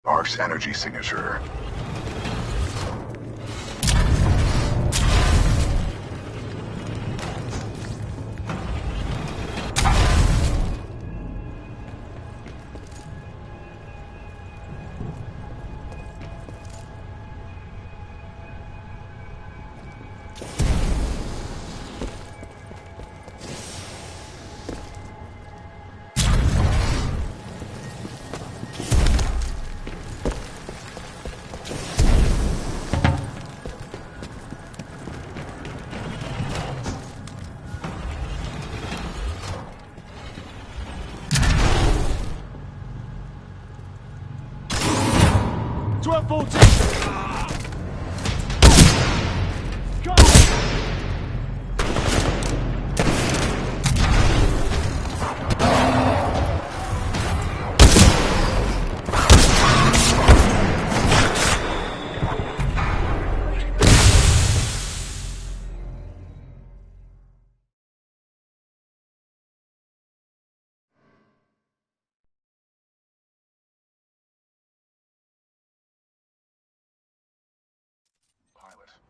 Ark's energy signature.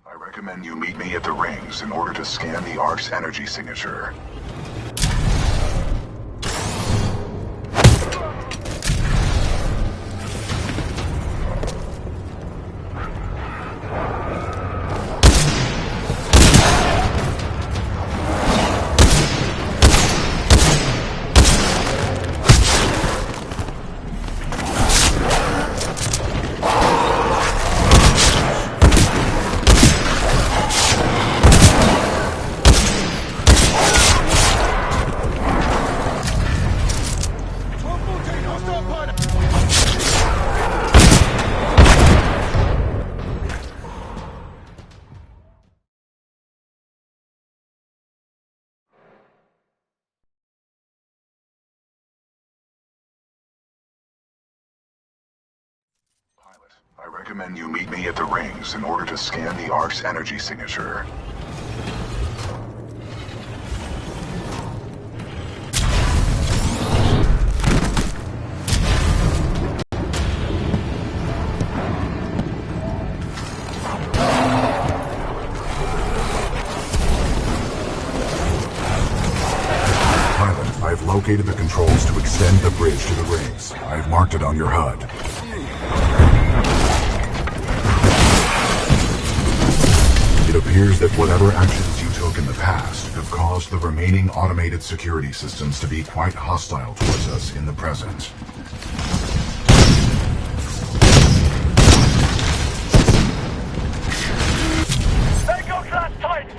I recommend you meet me at the rings in order to scan the Ark's energy signature. I recommend you meet me at the rings in order to scan the Ark's energy signature. Pilot, I've located the controls to extend the bridge to the rings. I've marked it on your HUD. It appears that whatever actions you took in the past have caused the remaining automated security systems to be quite hostile towards us in the present. There goes that tight!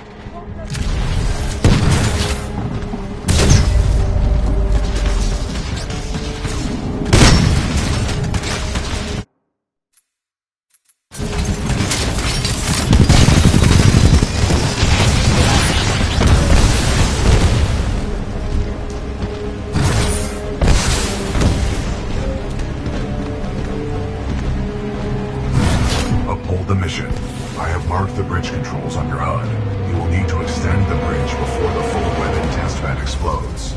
Uphold the mission. I have marked the bridge controls on your HUD. You will need to extend the bridge before the full weapon test bed explodes.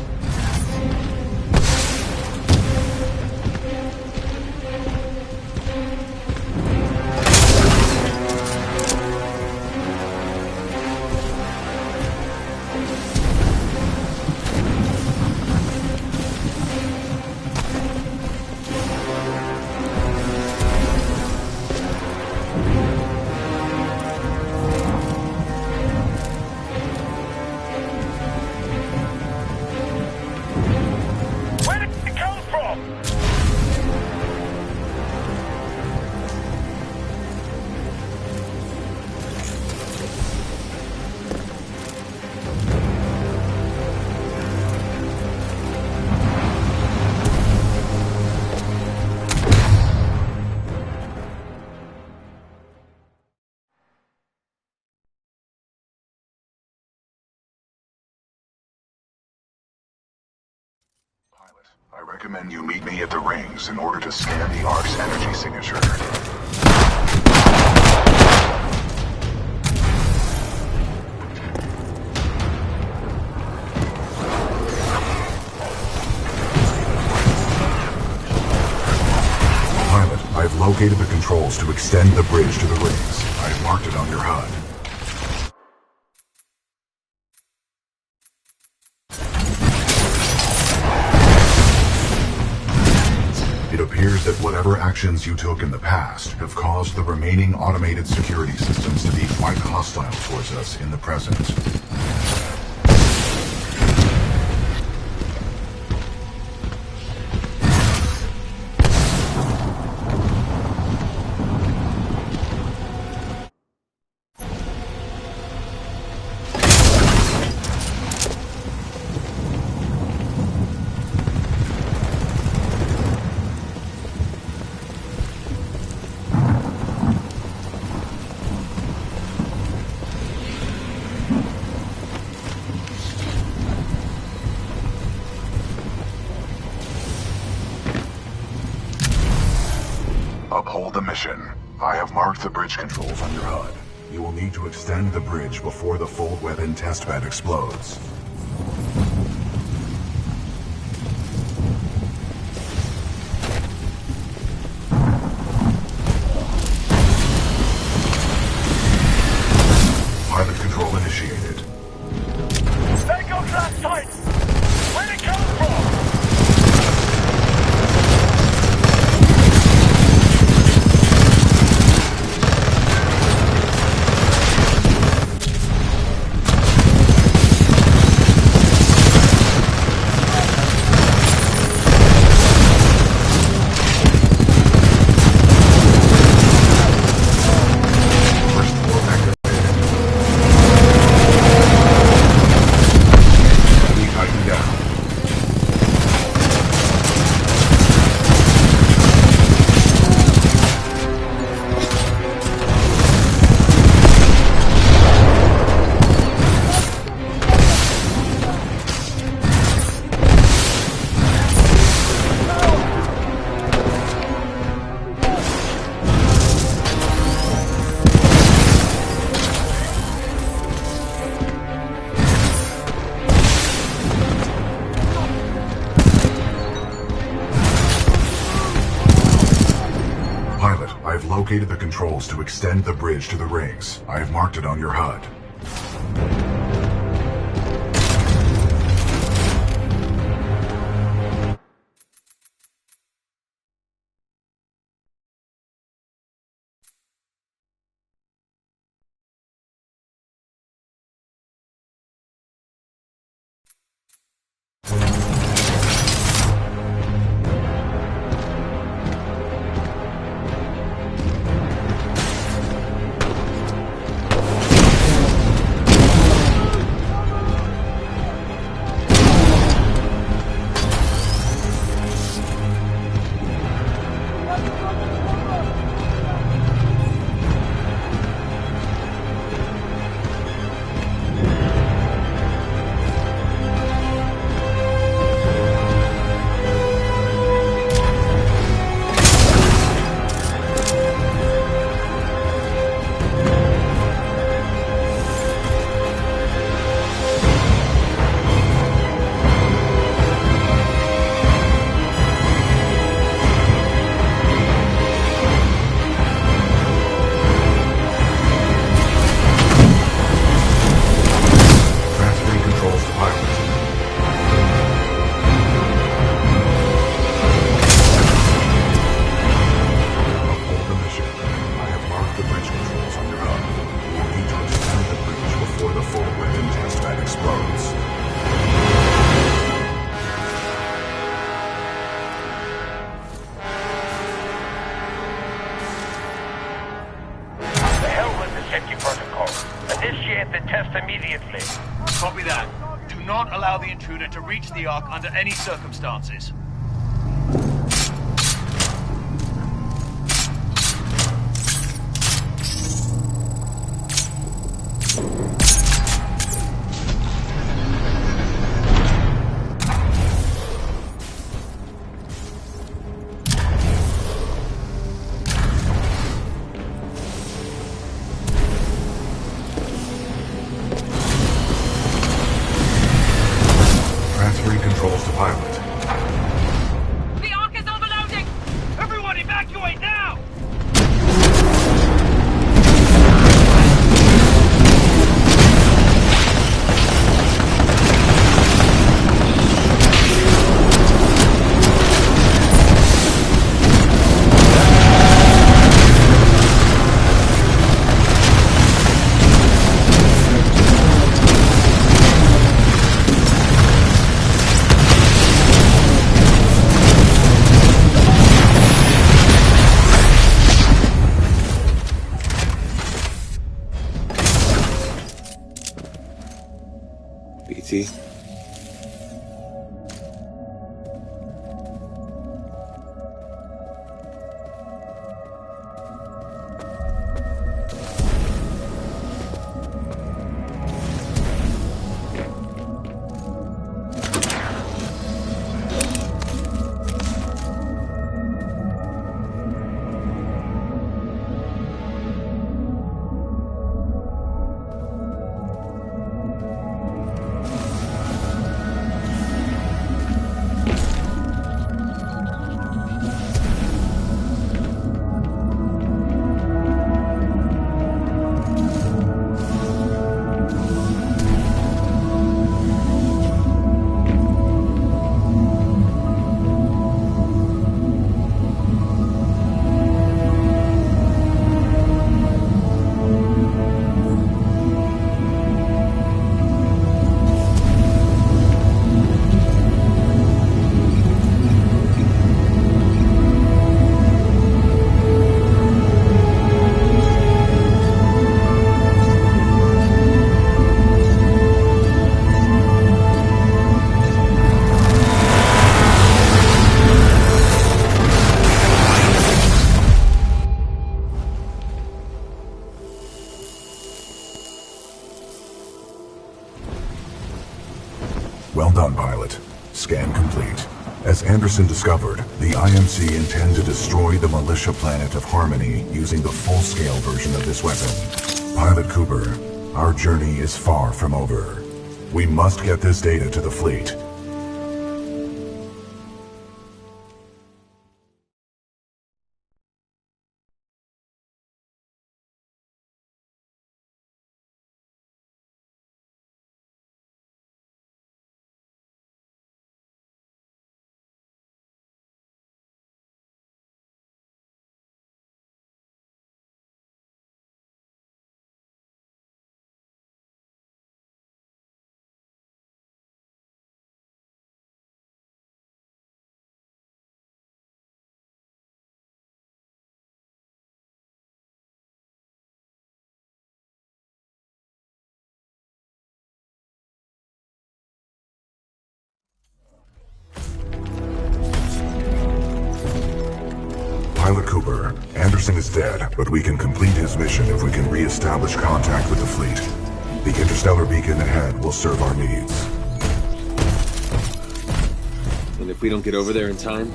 I recommend you meet me at the rings in order to scan the Ark's energy signature. located the controls to extend the bridge to the rings. I've marked it on your HUD. It appears that whatever actions you took in the past have caused the remaining automated security systems to be quite hostile towards us in the present. Uphold the mission. I have marked the bridge controls on your HUD. You will need to extend the bridge before the fold weapon testbed explodes. Pilot control initiated. Echo class tight! Where'd it come from? Pilot, I've located the controls to extend the bridge to the rings. I have marked it on your HUD. Initiate the test immediately. Copy that. Do not allow the intruder to reach the Ark under any circumstances. Transferring controls to pilot. The Ark is overloading! Everyone evacuate now! BT. Well done, pilot. Scan complete. As Anderson discovered, the IMC intend to destroy the militia planet of Harmony using the full-scale version of this weapon. Pilot Cooper, our journey is far from over. We must get this data to the fleet. Pilot Cooper, Anderson is dead, but we can complete his mission if we can re-establish contact with the fleet. The interstellar beacon ahead will serve our needs. And if we don't get over there in time?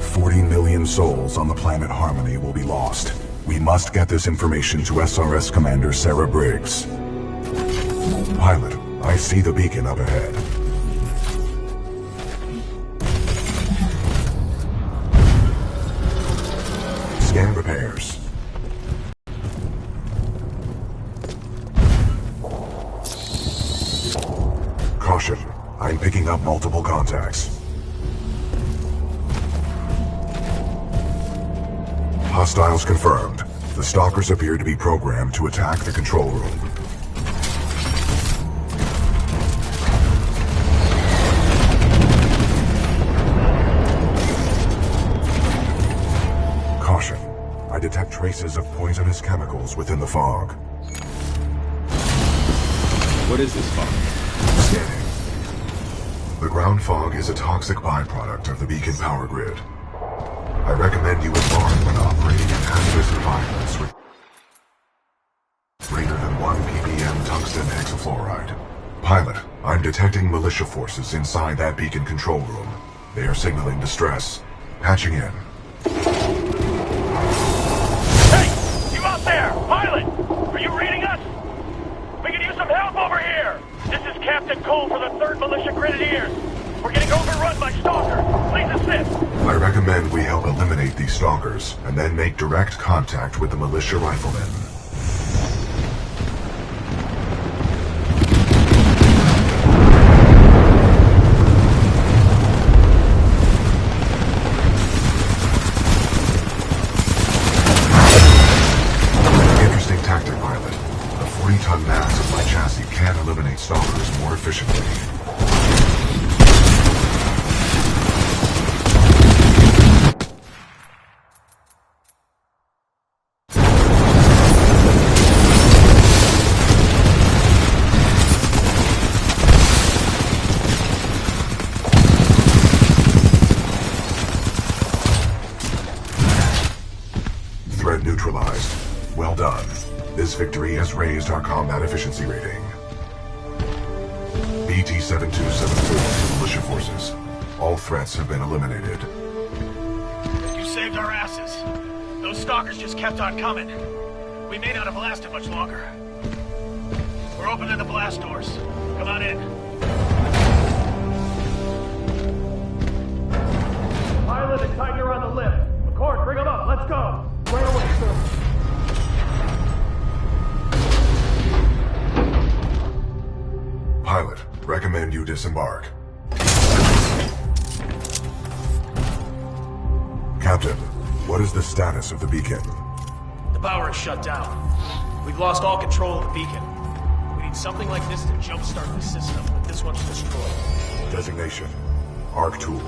40 million souls on the planet Harmony will be lost. We must get this information to SRS Commander Sarah Briggs. Pilot, I see the beacon up ahead. Scan repairs. Caution, I'm picking up multiple contacts. Hostiles confirmed. The stalkers appear to be programmed to attack the control room. Caution. I detect traces of poisonous chemicals within the fog. What is this fog? Scanning. The ground fog is a toxic byproduct of the beacon power grid. I recommend you embark when operating in hazardous environments with greater than 1 ppm tungsten hexafluoride. Pilot, I'm detecting militia forces inside that beacon control room. They are signaling distress. Patching in. Hey! You out there! Pilot! Are you reading us? We could use some help over here! This is Captain Cole for the 3rd Militia Grenadiers. We're getting overrun by stalkers. Please assist! I recommend we help eliminate these stalkers, and then make direct contact with the militia riflemen. Interesting tactic, pilot. The 40-ton mass of my chassis can eliminate stalkers more efficiently. This victory has raised our combat efficiency rating. BT-7274 to militia forces. All threats have been eliminated. You saved our asses. Those stalkers just kept on coming. We may not have lasted much longer. We're opening the blast doors. Come on in. Pilot and Titan are on the lift. McCord, bring them up. Let's go. Right away, sir. Pilot, recommend you disembark. Captain, what is the status of the beacon? The power is shut down. We've lost all control of the beacon. We need something like this to jumpstart the system, but this one's destroyed. Designation, Arc Tool.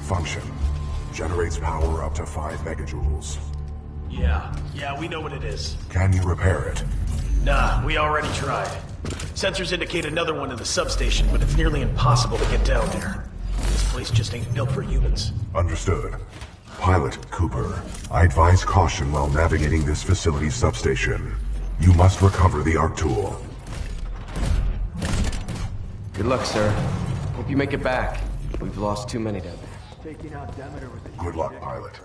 Function, generates power up to 5 megajoules. Yeah, we know what it is. Can you repair it? Nah, we already tried. Sensors indicate another one in the substation, but it's nearly impossible to get down there. This place just ain't built for humans. Understood. Pilot Cooper, I advise caution while navigating this facility's substation. You must recover the Arc Tool. Good luck, sir. Hope you make it back. We've lost too many down there. Good luck, Pilot.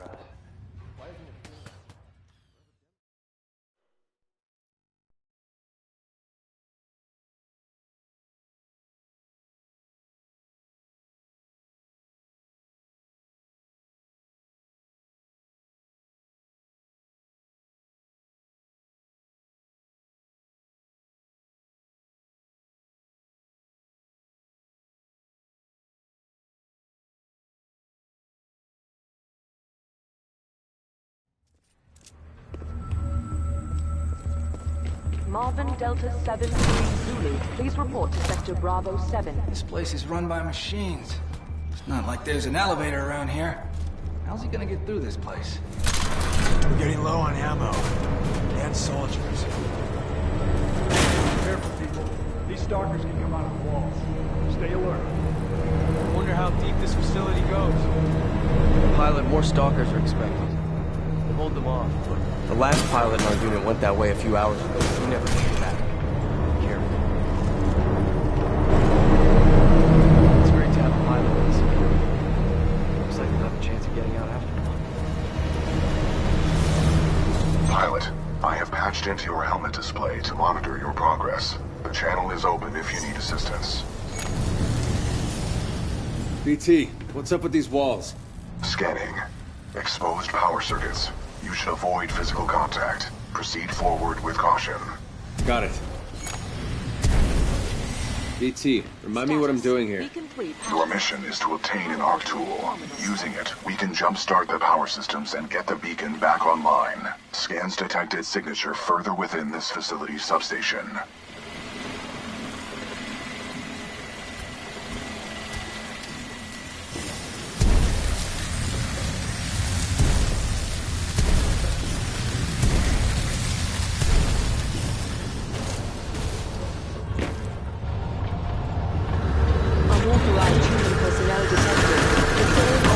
Marvin Delta 7-3 Zulu, please report to Sector Bravo 7. This place is run by machines. It's not like there's an elevator around here. How's he gonna get through this place? We're getting low on ammo. And soldiers. Careful, people. These stalkers can come out of the walls. Stay alert. I wonder how deep this facility goes. Pilot, more stalkers are expected. We'll hold them off. The last pilot in our unit went that way a few hours ago. He never came back. Be careful. It's great to have a pilot with us. Looks like we'll have a chance of getting out after all. Pilot, I have patched into your helmet display to monitor your progress. The channel is open if you need assistance. BT, what's up with these walls? Scanning. Exposed power circuits. You should avoid physical contact. Proceed forward with caution. Got it. BT, remind me what I'm doing here. Your mission is to obtain an Arc Tool. Using it, we can jumpstart the power systems and get the beacon back online. Scans detected signature further within this facility's substation. Unauthorized human personnel detected. Return of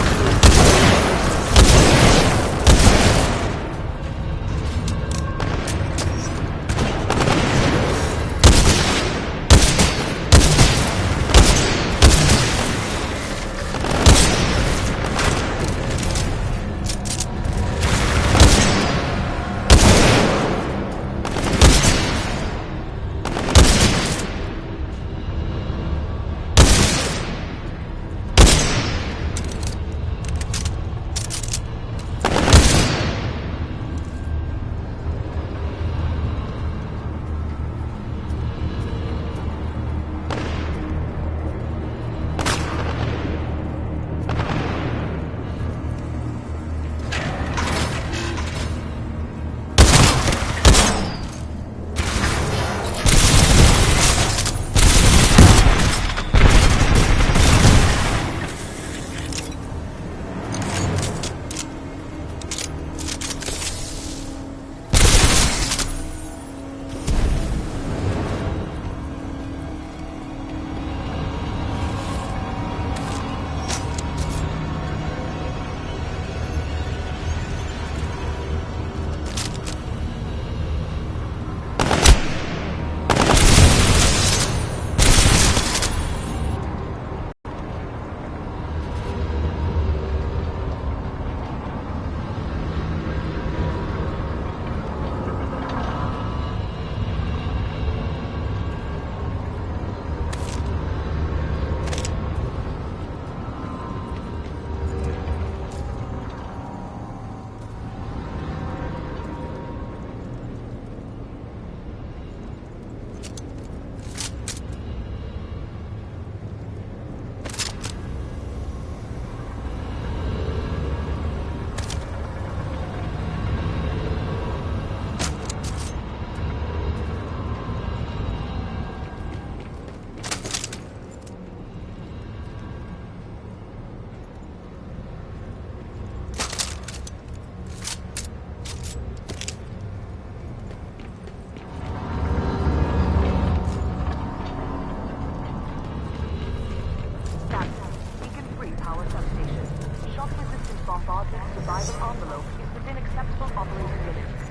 bombardment survival envelope is within acceptable operating limits.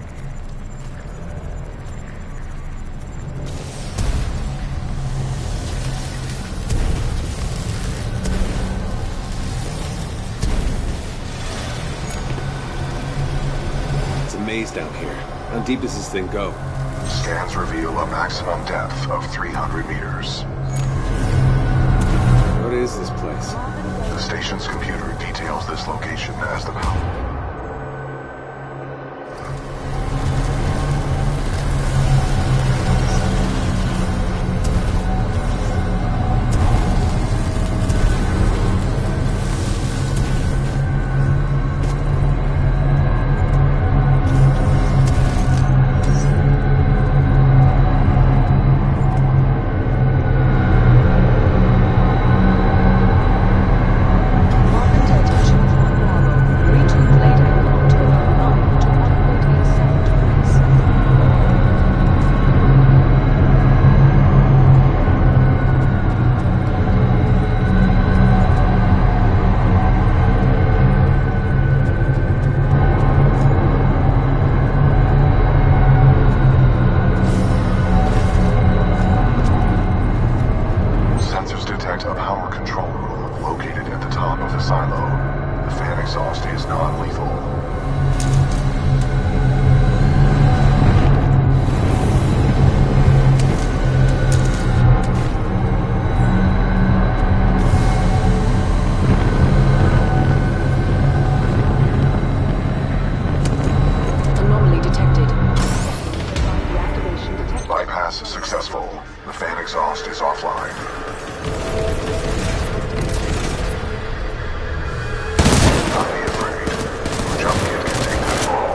It's a maze down here. How deep does this thing go? Scans reveal a maximum depth of 300 meters. What is this place? The station's computer details this location as the mouth. A power control room located at the top of the silo. The fan exhaust is non-lethal. Anomaly detected. Bypass successful. The fan exhaust is offline. Don't be afraid. Jump kit can take that fall.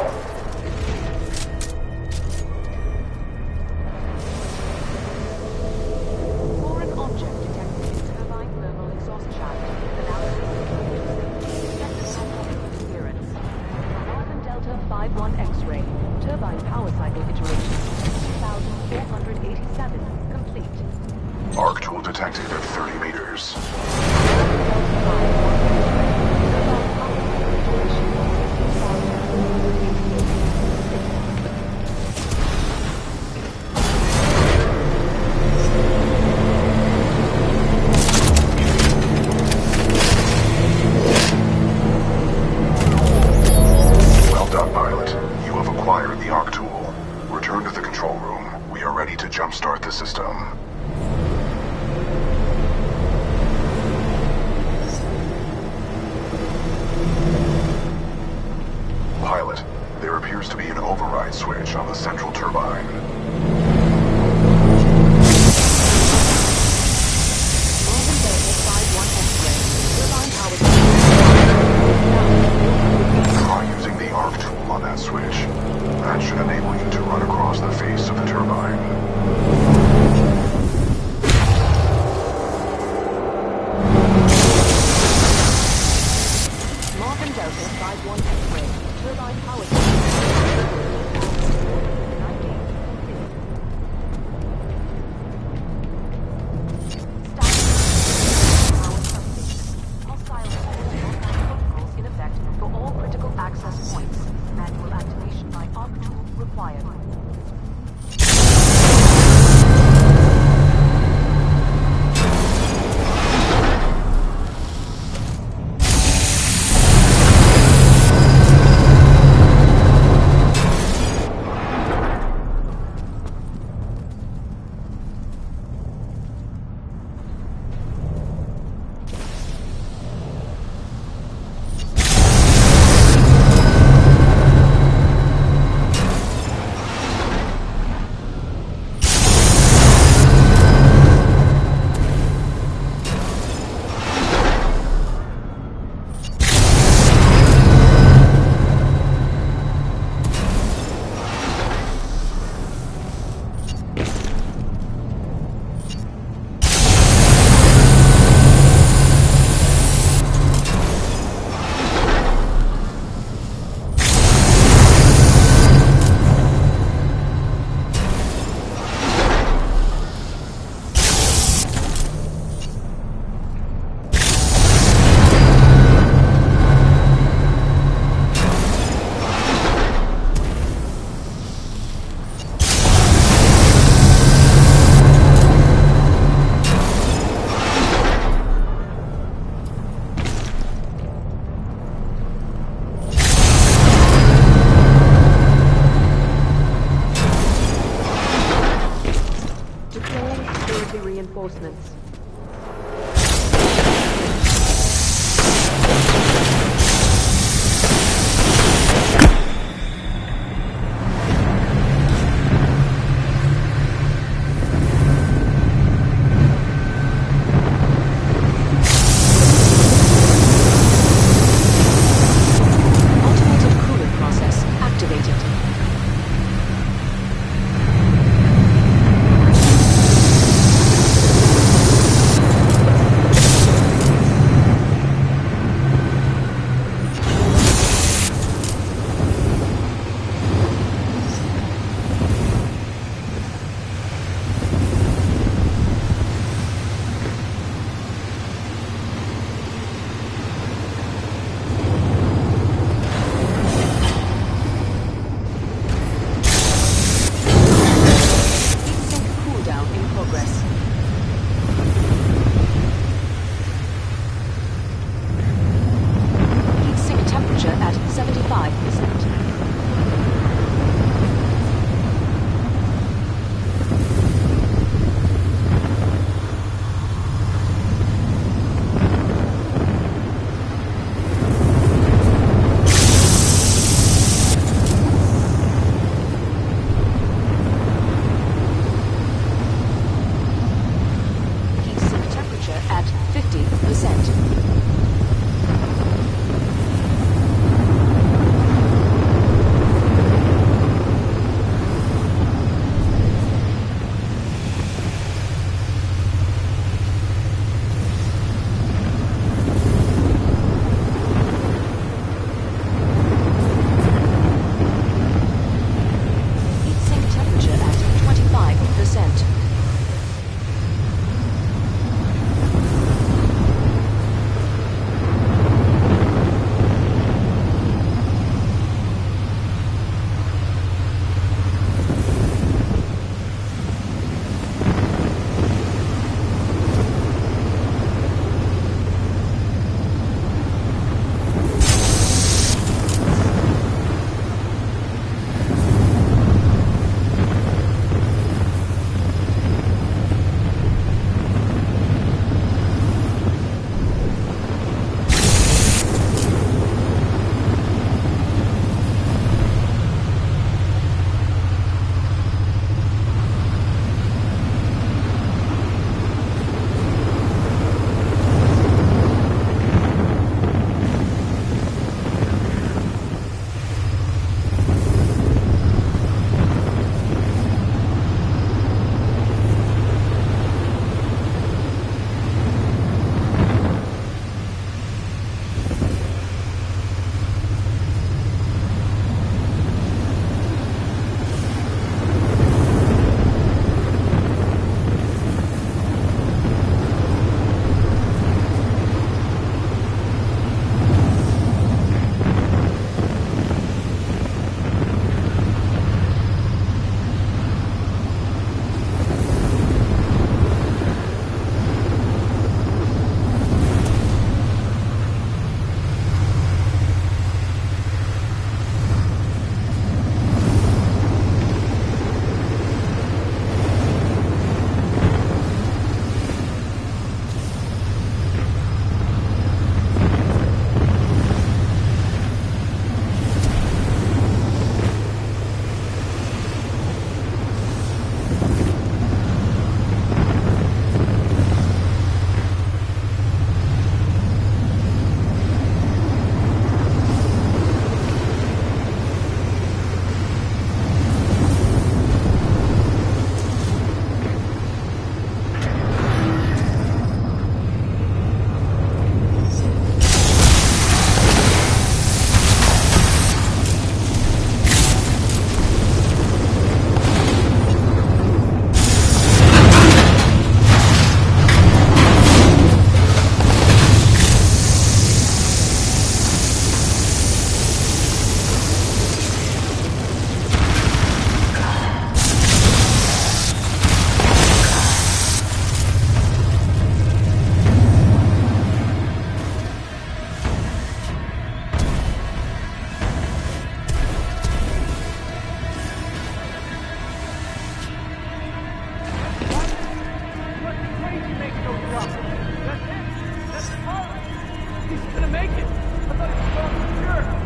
make it. I thought he was going for sure.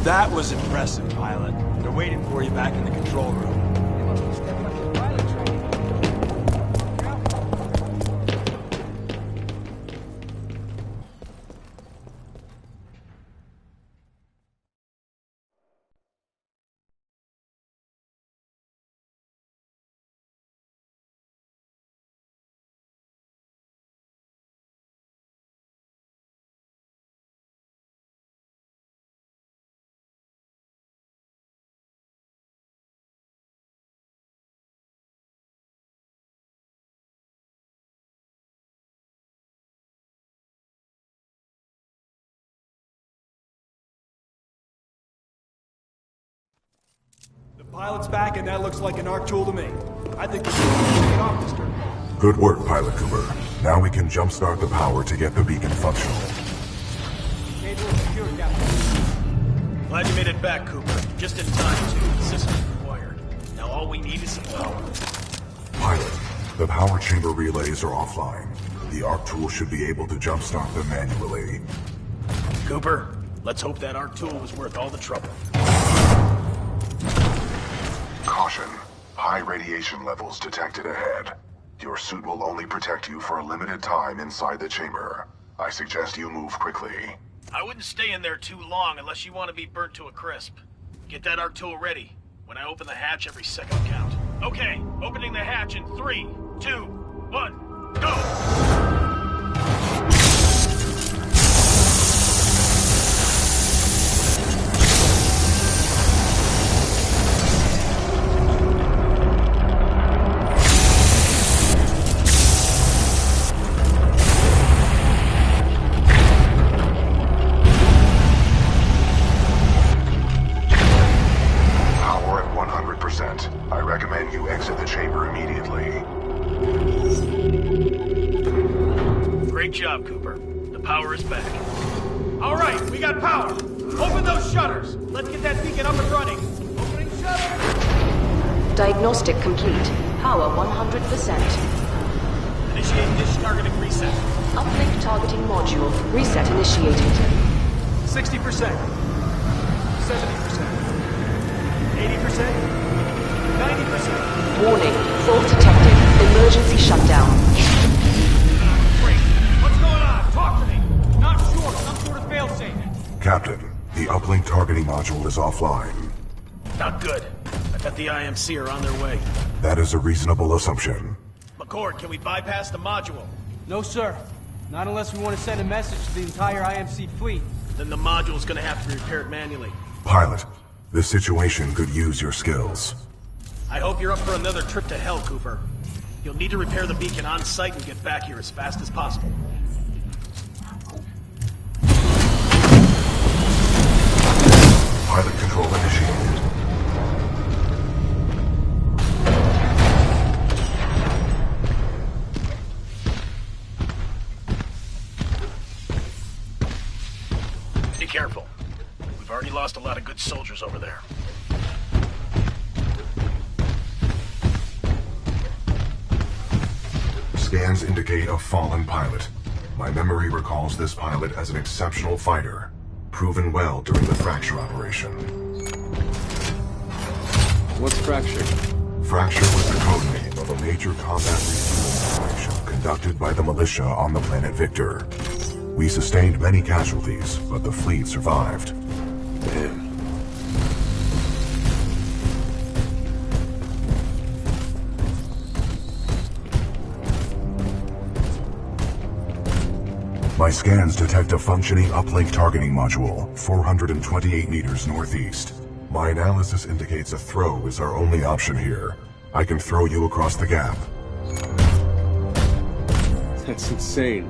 That was impressive, pilot. They're waiting for you back in the control room. The pilot's back, and that looks like an arc tool to me. I think we should take it off this turn. Good work, Pilot Cooper. Now we can jumpstart the power to get the beacon functional. Cable secured, Captain. Glad you made it back, Cooper. Just in time, too. The system's required. Now all we need is some power. Pilot, the power chamber relays are offline. The arc tool should be able to jumpstart them manually. Cooper, let's hope that arc tool was worth all the trouble. Caution. High radiation levels detected ahead. Your suit will only protect you for a limited time inside the chamber. I suggest you move quickly. I wouldn't stay in there too long unless you want to be burnt to a crisp. Get that arc tool ready. When I open the hatch, every second will count. Okay, opening the hatch in 3, 2, 1, go! I recommend you exit the chamber immediately. Great job, Cooper. The power is back. All right, we got power. Open those shutters. Let's get that beacon up and running. Opening shutters. Diagnostic complete. Power 100%. Initiate dish targeting reset. Uplink targeting module. Reset initiated. 60%. 70%. 80%. 90%. Warning. Fault detected. Emergency shutdown. Great. What's going on? Talk to me. Not sure. Some sort of failsafe. Captain, the uplink targeting module is offline. Not good. I bet the IMC are on their way. That is a reasonable assumption. McCord, can we bypass the module? No, sir. Not unless we want to send a message to the entire IMC fleet. Then the module's gonna have to be repaired manually. Pilot, this situation could use your skills. I hope you're up for another trip to hell, Cooper. You'll need to repair the beacon on site and get back here as fast as possible. Pilot control initiated. Be careful. We've already lost a lot of good soldiers over there. Scans indicate a fallen pilot. My memory recalls this pilot as an exceptional fighter, proven well during the Fracture operation. What's Fracture? Fracture was the code name of a major combat refueling operation conducted by the militia on the planet Victor. We sustained many casualties, but the fleet survived. Damn. My scans detect a functioning uplink targeting module, 428 meters northeast. My analysis indicates a throw is our only option here. I can throw you across the gap. That's insane.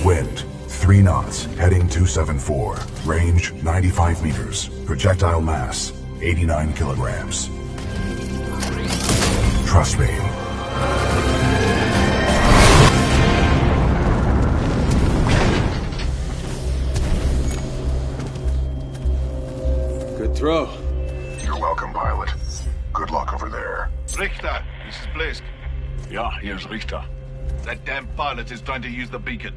Wind, 3 knots, heading 274. Range, 95 meters. Projectile mass, 89 kilograms. Trust me. Good throw. You're welcome, pilot. Good luck over there. Richter, this is Blisk. Yeah, here's Richter. That damn pilot is trying to use the beacon.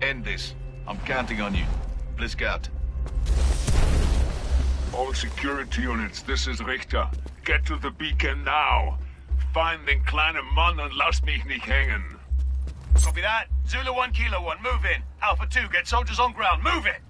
End this. I'm counting on you. Blisk out. All security units, this is Richter. Get to the beacon now. Find den kleinen Mann und lass mich nicht hängen. Copy that. Zulu 1, Kilo 1, move in. Alpha 2, get soldiers on ground. Move it!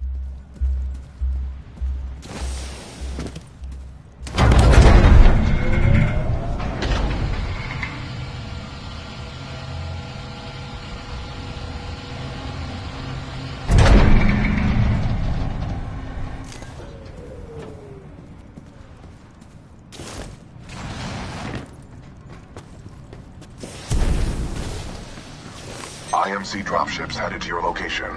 IMC dropships headed to your location.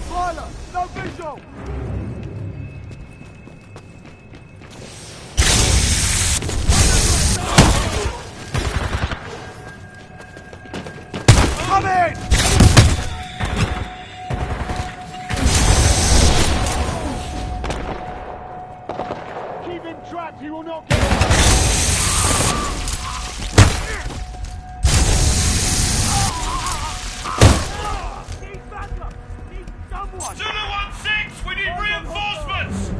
on pilot! No visual! Come in! Keep him trapped, he will not get out! Need backup! Need someone! Zulu 1-6, we need reinforcements!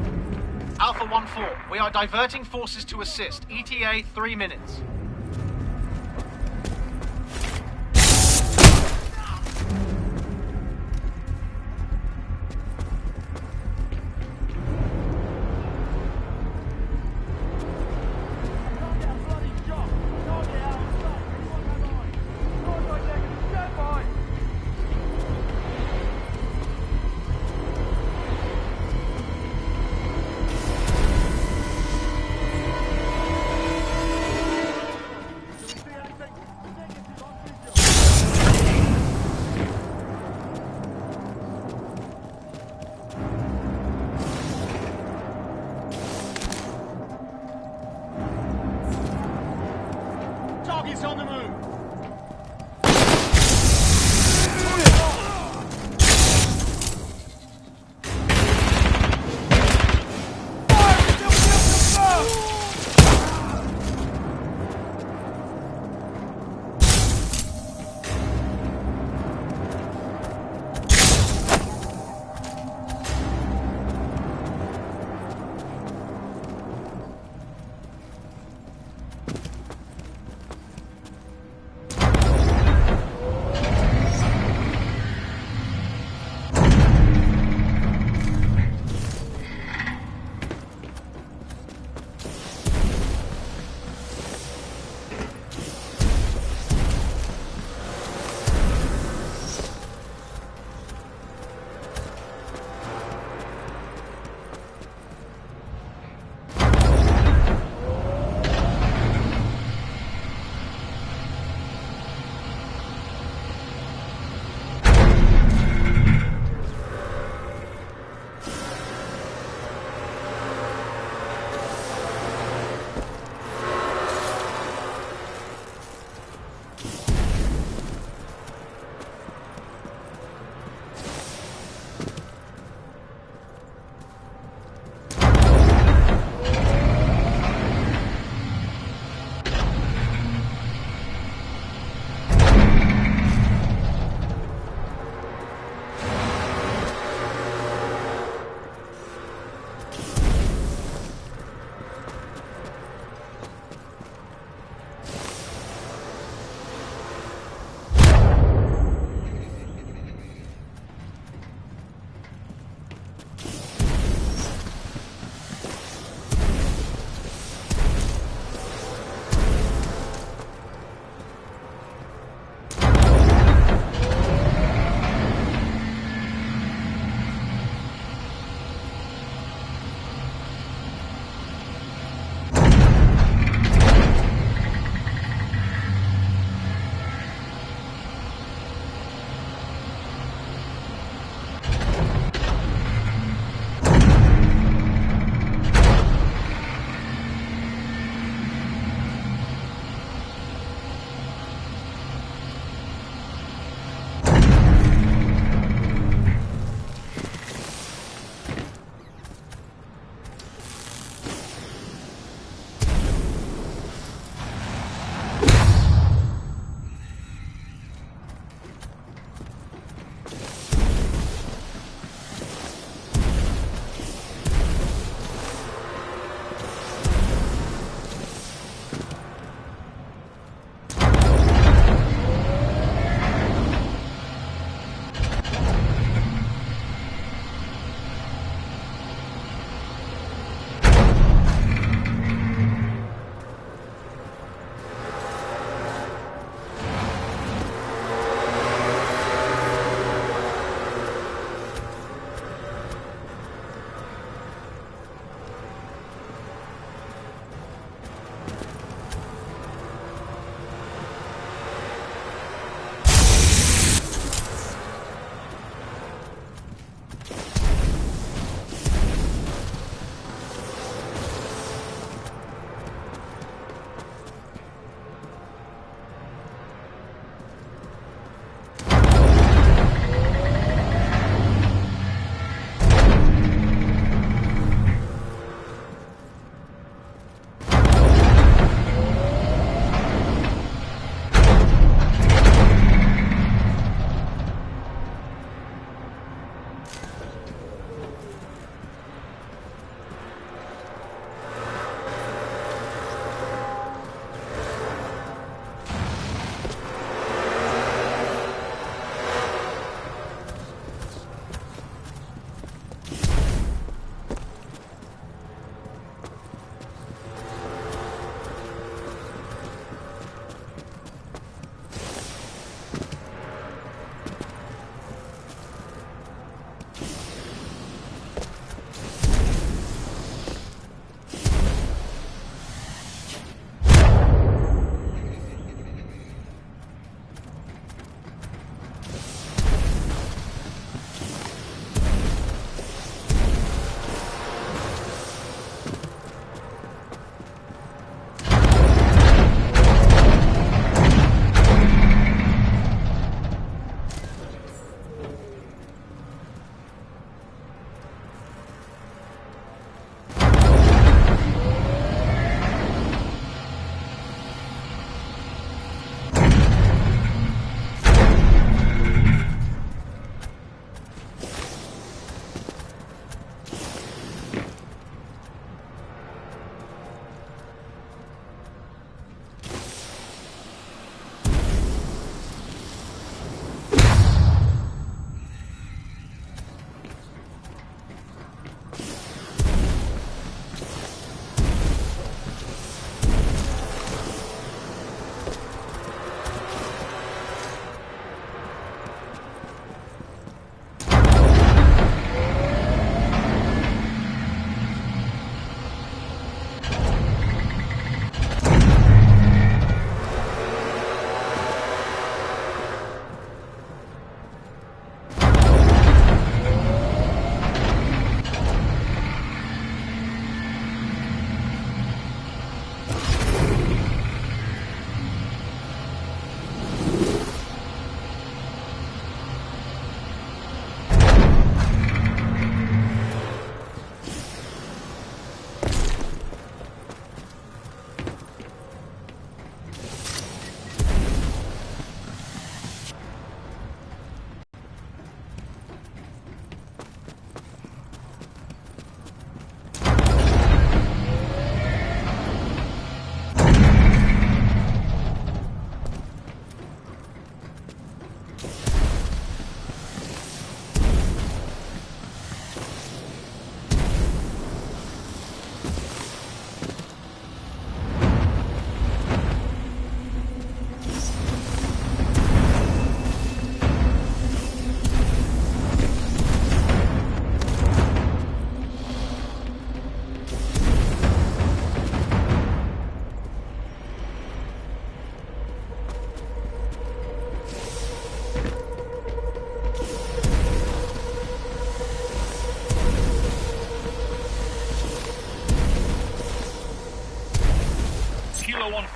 Alpha 1-4, we are diverting forces to assist. ETA 3 minutes. Target's on the move!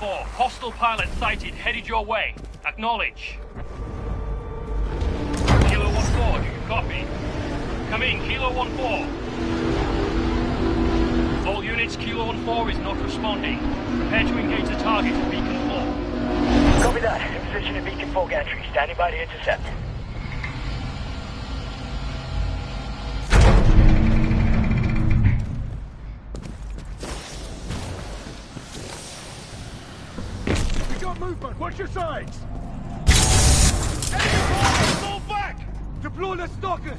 1-4. Hostile pilot sighted, headed your way. Acknowledge. Kilo 1-4, do you copy? Come in, Kilo 1-4. All units, Kilo 1-4 is not responding. Prepare to engage the target at Beacon 4. Copy that. In position at Beacon 4 gantry. Standing by to intercept. We got movement. Watch your sides. Fall back! Deploy the stalkers.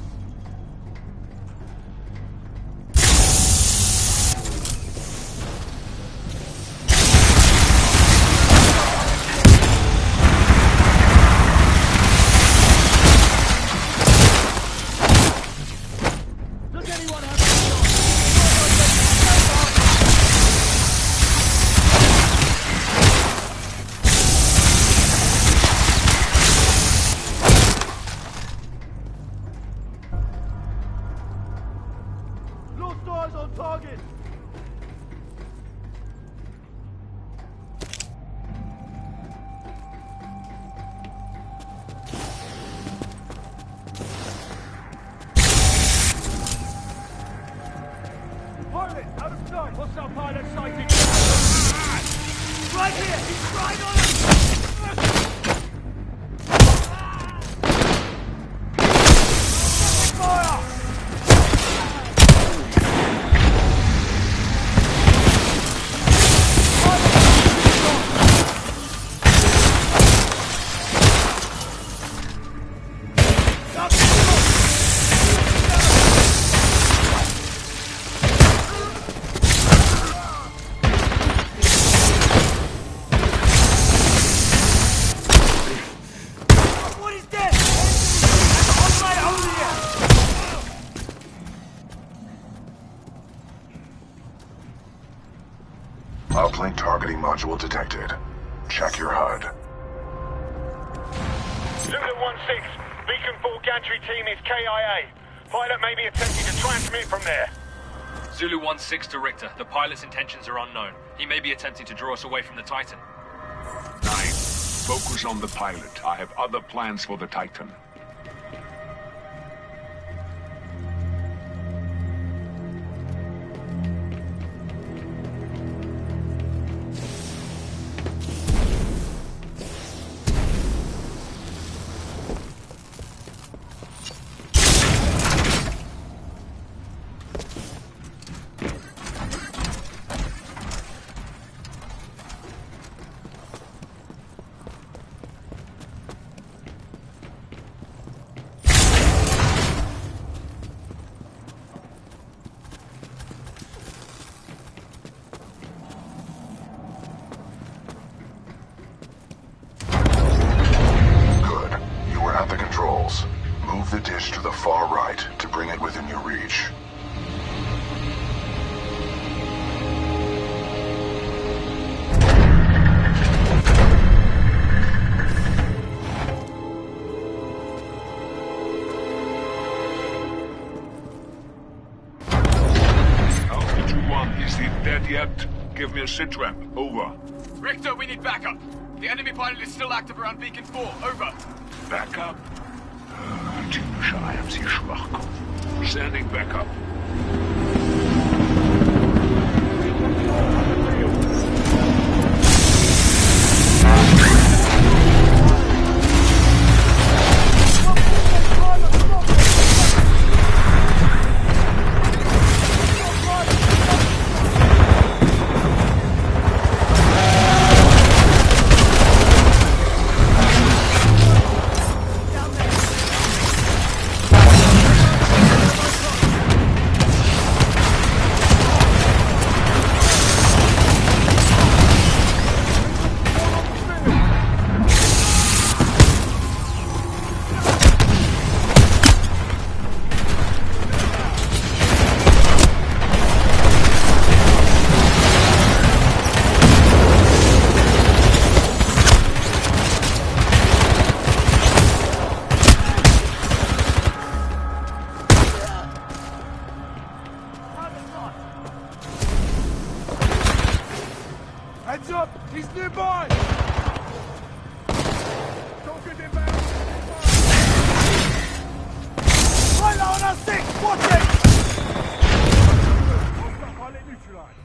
on target! Pilot, out of sight! Hostile pilot sighted! Right here! He's right on us! Fire! Uplink targeting module detected. Check your HUD. Zulu 1-6, Beacon 4 gantry team is KIA. Pilot may be attempting to transmit from there. Zulu 1-6 to Richter. The pilot's intentions are unknown. He may be attempting to draw us away from the Titan. 9. Focus on the pilot. I have other plans for the Titan. Move the dish to the far right to bring it within your reach. Alpha 2-1, is he dead yet? Give me a sit-rep. Over. Richter, we need backup. The enemy pilot is still active around Beacon 4. Over. Backup? Typischer IMC-Schwachkopf. Standing back up. Heads up! He's nearby! Talking inbound! Right on our six! Watch it! Hostile pilot neutralized.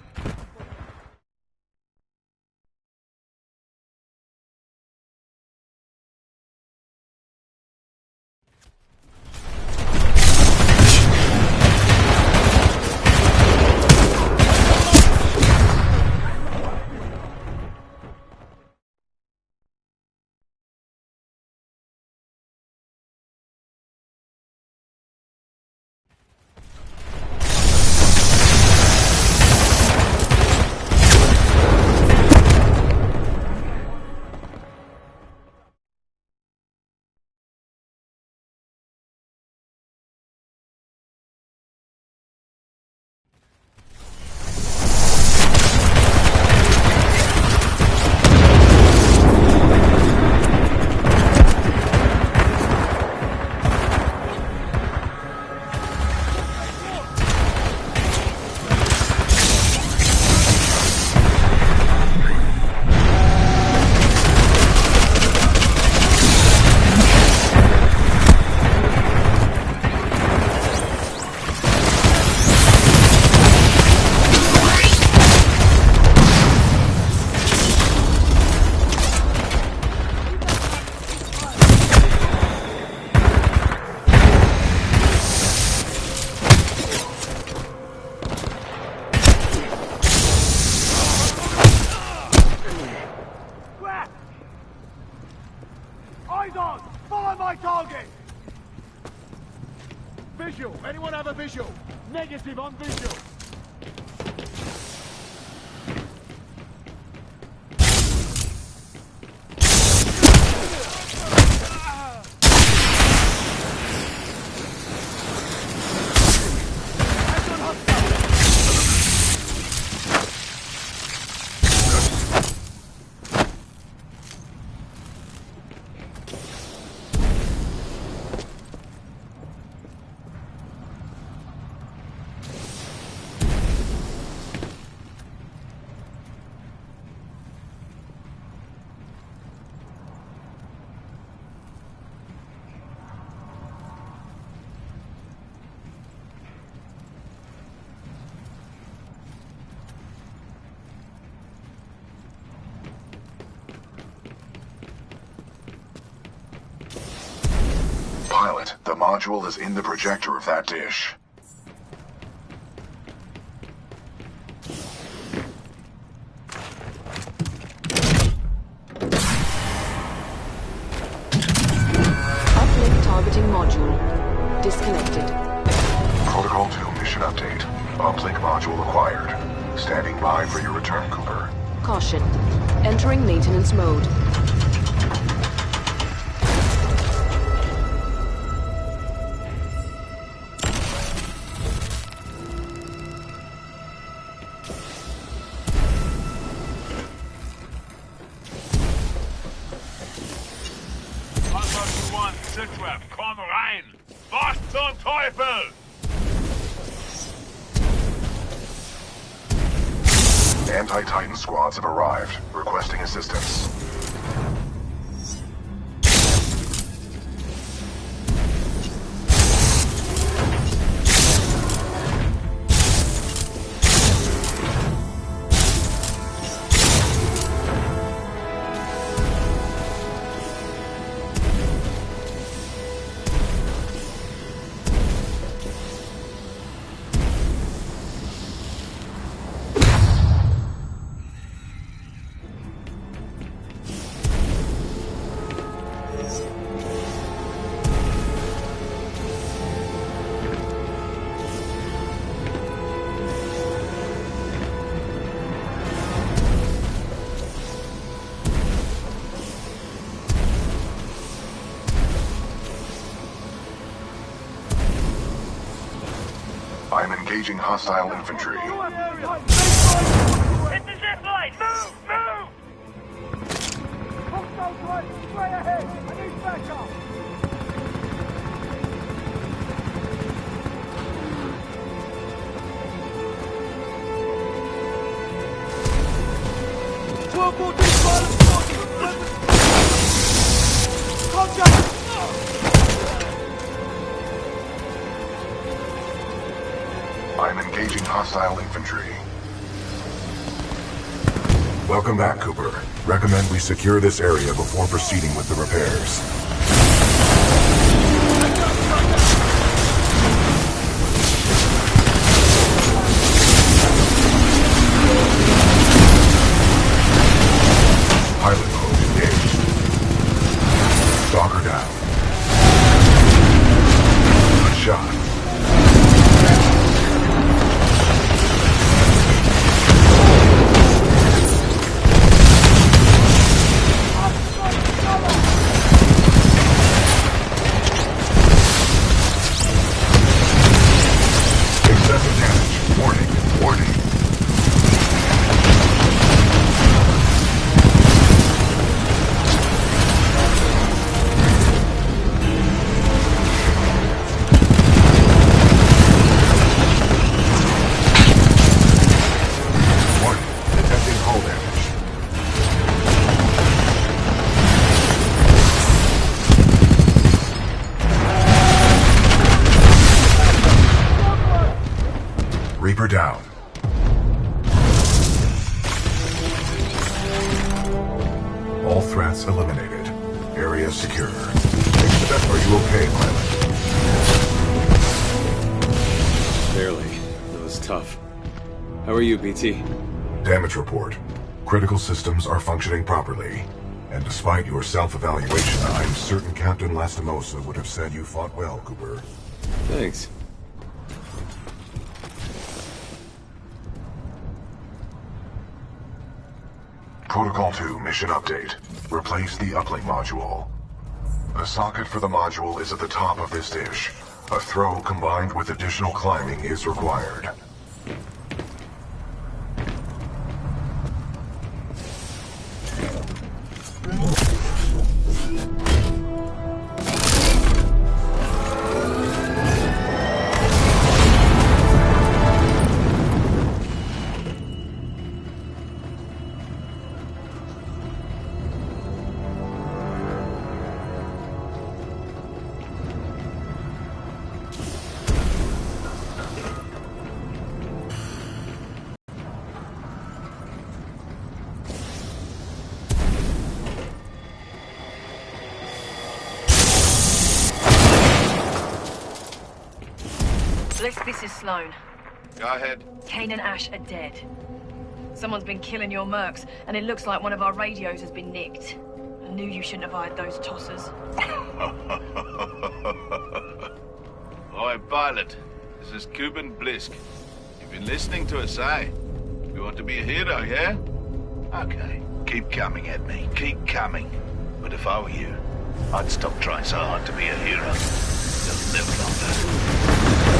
Eyes on! Follow my target! Visual! Anyone have a visual? Negative on visual! Pilot, the module is in the projector of that dish. Uplink targeting module. Disconnected. Protocol 2 mission update. Uplink module acquired. Standing by for your return, Cooper. Caution. Entering maintenance mode. Sitrap, komm rein! Was zum Teufel? Anti-Titan squads have arrived, requesting assistance. I'm engaging hostile infantry. Hit the zip line! Move! Move! Hostile threat! Straight ahead! I need backup! I'm engaging hostile infantry. Welcome back, Cooper. Recommend we secure this area before proceeding with the repairs. Pilot mode engaged. Stalker down. Good shot. Excessive damage. Warning. Warning. Warning. Detecting hull damage. Reaper down. All threats eliminated. Area secure. Are you okay, pilot? Barely. That was tough. How are you, BT? Damage report. Critical systems are functioning properly. And despite your self-evaluation, I'm certain Captain Lastimosa would have said you fought well, Cooper. Thanks. Protocol 2 mission update. Replace the uplink module. A socket for the module is at the top of this dish. A throw combined with additional climbing is required. Blisk, this is Sloan. Go ahead. Kane and Ash are dead. Someone's been killing your mercs, and it looks like one of our radios has been nicked. I knew you shouldn't have hired those tossers. Oi, pilot. This is Cuban Blisk. You've been listening to us, eh? You want to be a hero, yeah? Okay. Keep coming at me. Keep coming. But if I were you, I'd stop trying so hard to be a hero. You'll live longer.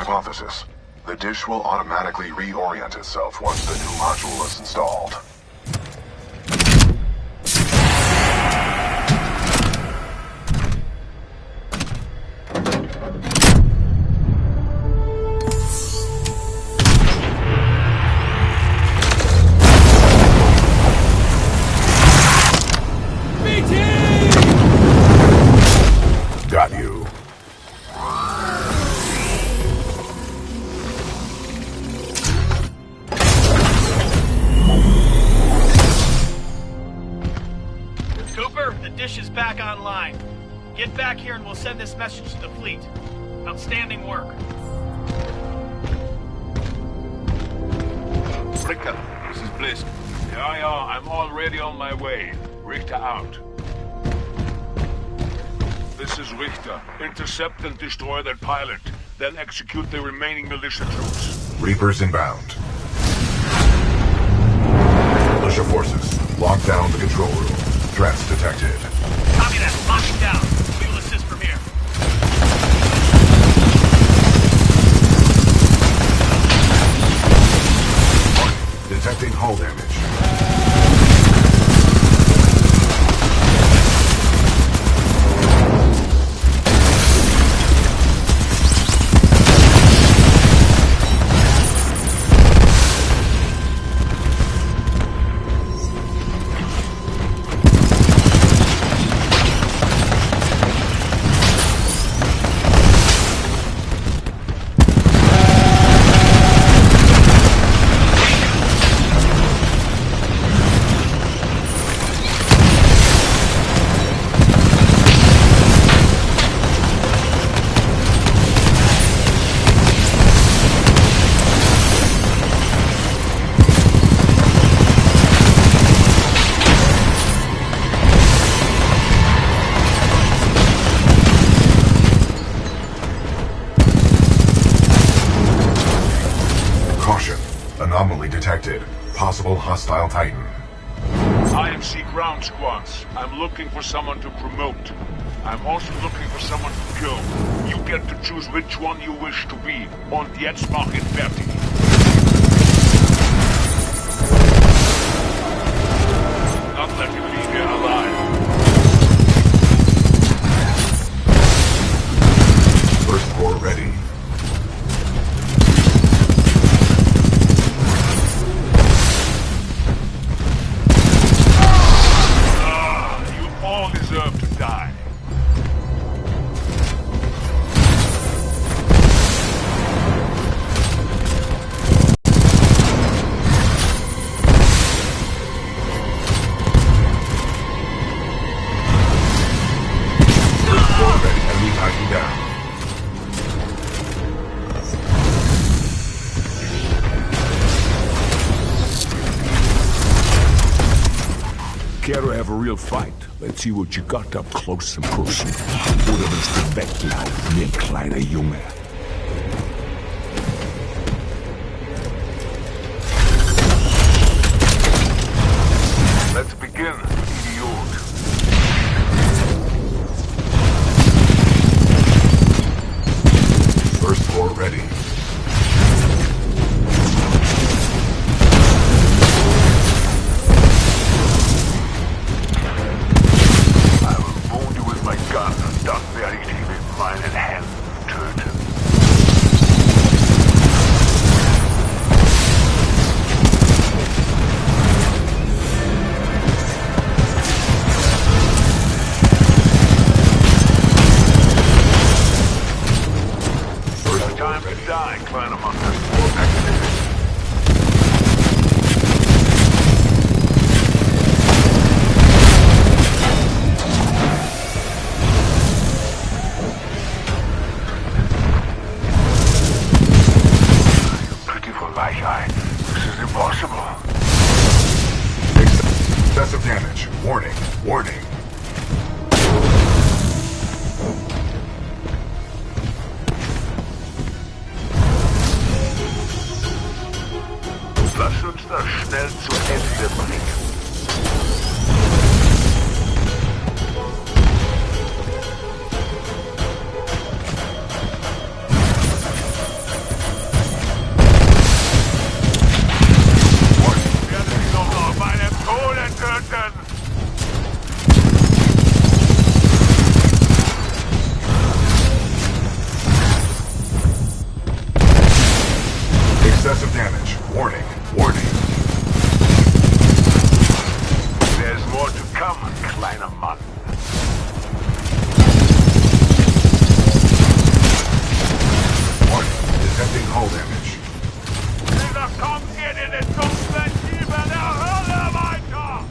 hypothesis. The dish will automatically reorient itself once the new module is installed. Got you. Cooper, the dish is back online. Get back here and we'll send this message to the fleet. Outstanding work. Richter, this is Blisk. Yeah, I'm already on my way. Richter out. This is Richter. Intercept and destroy that pilot. Then execute the remaining militia troops. Reapers inbound. Militia forces, lock down the control room. Threats detected. Copy that. Locking down. We will assist from here. Detecting hull damage. Anomaly detected. Possible hostile Titan. IMC ground squads. I'm looking for someone to promote. I'm also looking for someone to kill. You get to choose which one you wish to be. Und jetzt mach it fertig. Not let him leave here alive. First Corps ready. All deserve to die. First Corps ready. Enemy Titan down. Care to have a real fight? Let's see what you got up close and personal. Oder willst du weglaufen, wie ein kleiner Junge? Let's begin, idiot. First Corps ready. My gun, das werde ich dir mit meinen Händen töten. hunt. Detecting hull damage. Dieser kommt in den dunklen Tiefen der Hölle weiter!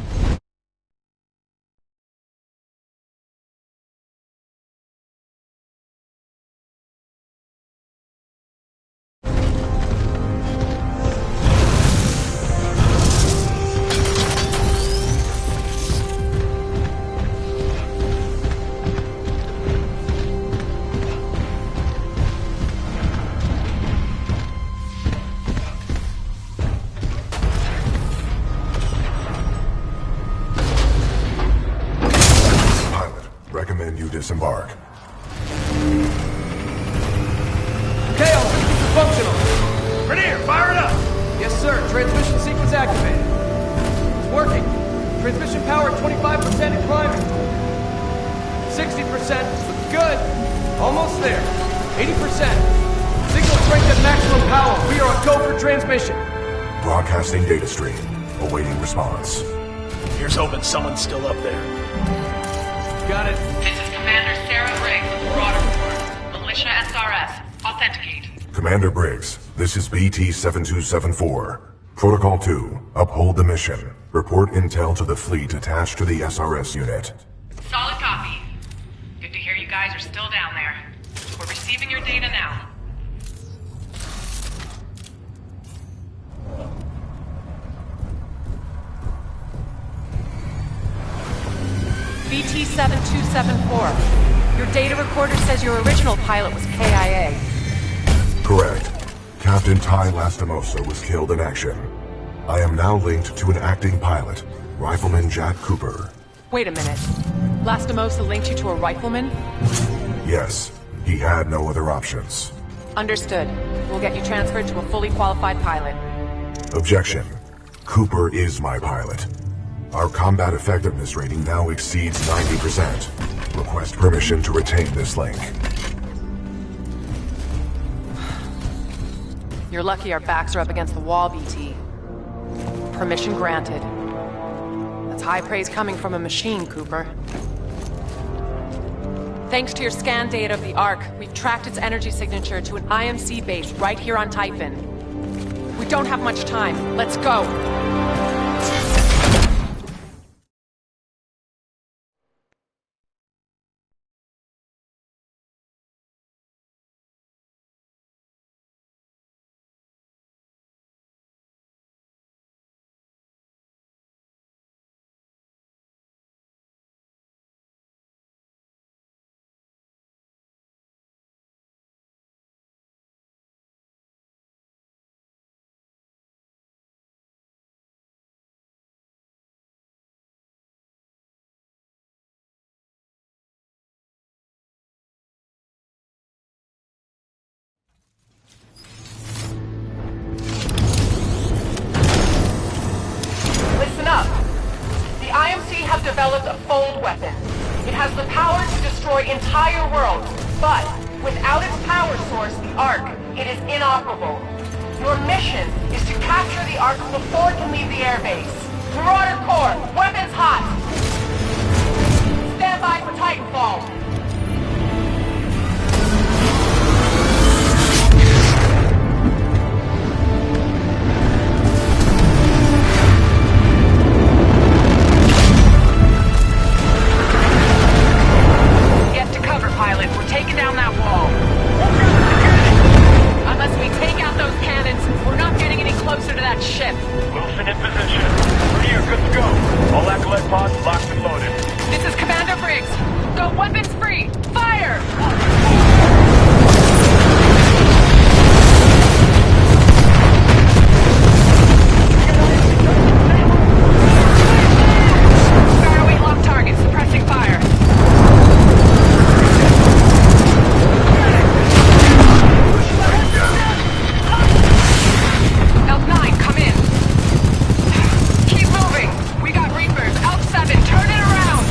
Recommend you disembark. Okay, all systems are functional. Rainier, fire it up! Yes, sir. Transmission sequence activated. It's working. Transmission power at 25% and climbing. 60%. Looks good. Almost there. 80%. Signal strength at maximum power. We are on go for transmission. Broadcasting data stream. Awaiting response. Here's hoping someone's still up there. Got it. This is Commander Sarah Briggs with Marauder Report. Militia SRS. Authenticate. Commander Briggs, this is BT-7274. Protocol 2, uphold the mission. Report intel to the fleet attached to the SRS unit. Solid copy. Good to hear you guys are still down there. We're receiving your data now. BT-7274. Your data recorder says your original pilot was KIA. Correct. Captain Ty Lastimosa was killed in action. I am now linked to an acting pilot, Rifleman Jack Cooper. Wait a minute. Lastimosa linked you to a rifleman? Yes, he had no other options. Understood. We'll get you transferred to a fully qualified pilot. Objection. Cooper is my pilot. Our combat effectiveness rating now exceeds 90%. Request permission to retain this link. You're lucky our backs are up against the wall, BT. Permission granted. That's high praise coming from a machine, Cooper. Thanks to your scan data of the Ark, we've tracked its energy signature to an IMC base right here on Typhon. We don't have much time. Let's go! Developed a fold weapon. It has the power to destroy entire worlds, but without its power source, the Ark, it is inoperable. Your mission is to capture the Ark before it can leave the airbase. Marauder Corps, weapons hot! Stand by for Titanfall. Pilot, we're taking down that wall. Unless we take out those cannons, we're not getting any closer to that ship. Wilson in position. Rainier, good to go. All acolyte pods locked and loaded. This is Commander Briggs. Go weapons free. Fire! Faraway lock target, suppressing fire. Turn it around!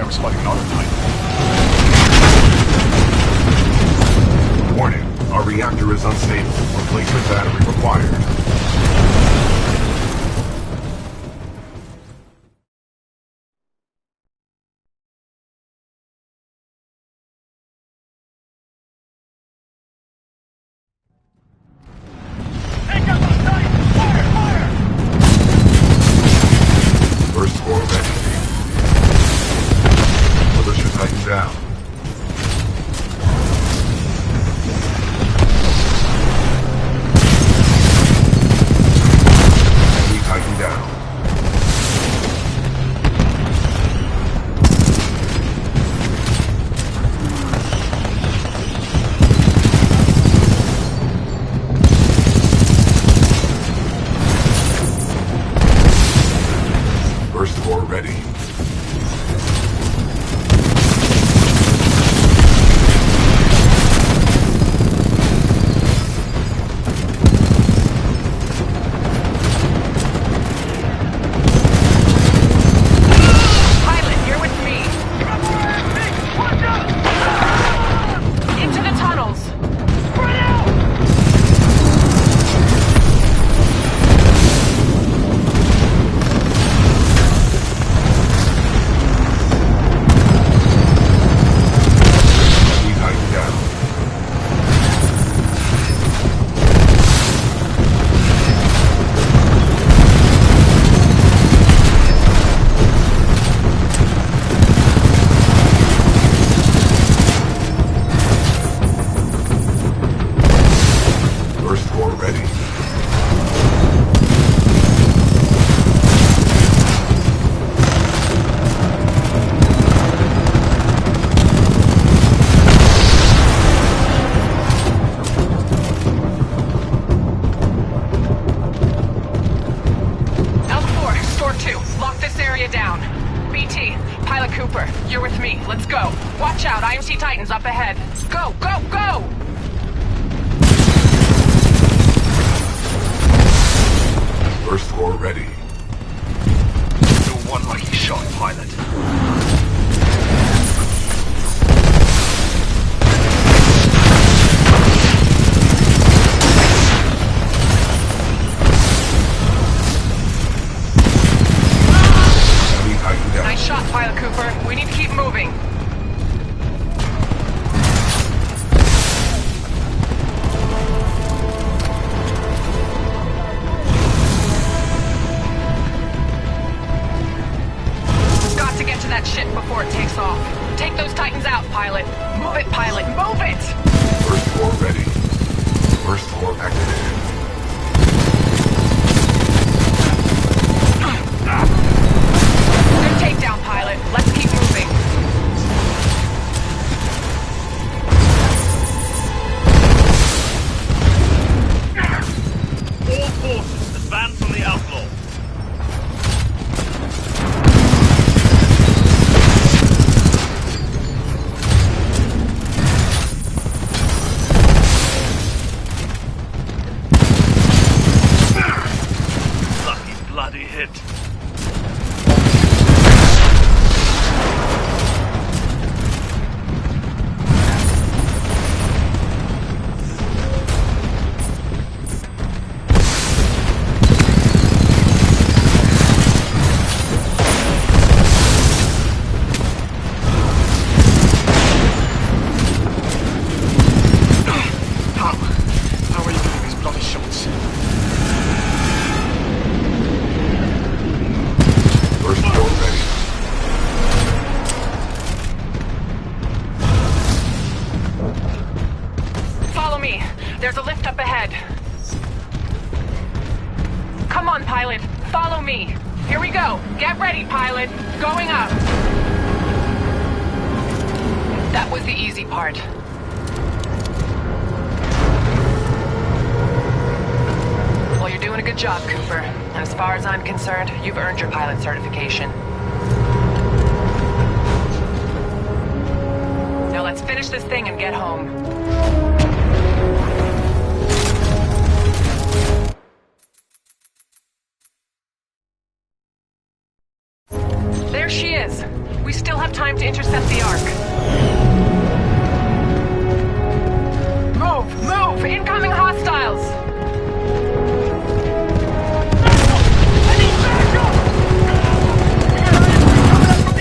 looks like another Titan. Warning, our reactor is unstable. Replacement battery required. First floor ready. Militia Titan down. Enemy Titan down. First floor ready. Pilot, you're with me. Into the tunnels. Enemy Titan down. First floor ready. L4, store 2, lock this area down. BT, Pilot Cooper, you're with me. Let's go. Watch out, IMC Titans up ahead. Go, go, go! First floor ready. Do one like he shot, Pilot. Enemy Titan down. Nice shot, Pilot Cooper. We need to keep moving. Got to get to that ship before it takes off. Take those Titans out, Pilot. Move it, Pilot. Move it! First floor ready. First floor activated. Good takedown, Pilot. Let's keep moving. All forces, advance on the outlaw. Lucky bloody hit. How are you getting these bloody shots? First floor ready. Follow me. There's a lift up ahead. Come on, Pilot. Follow me. Here we go. Get ready, Pilot. Going up. That was the easy part. Well, you're doing a good job, Cooper. And as far as I'm concerned, you've earned your pilot certification. Now let's finish this thing and get home. There she is. We still have time to intercept the Ark. Move! Move! Incoming hostiles!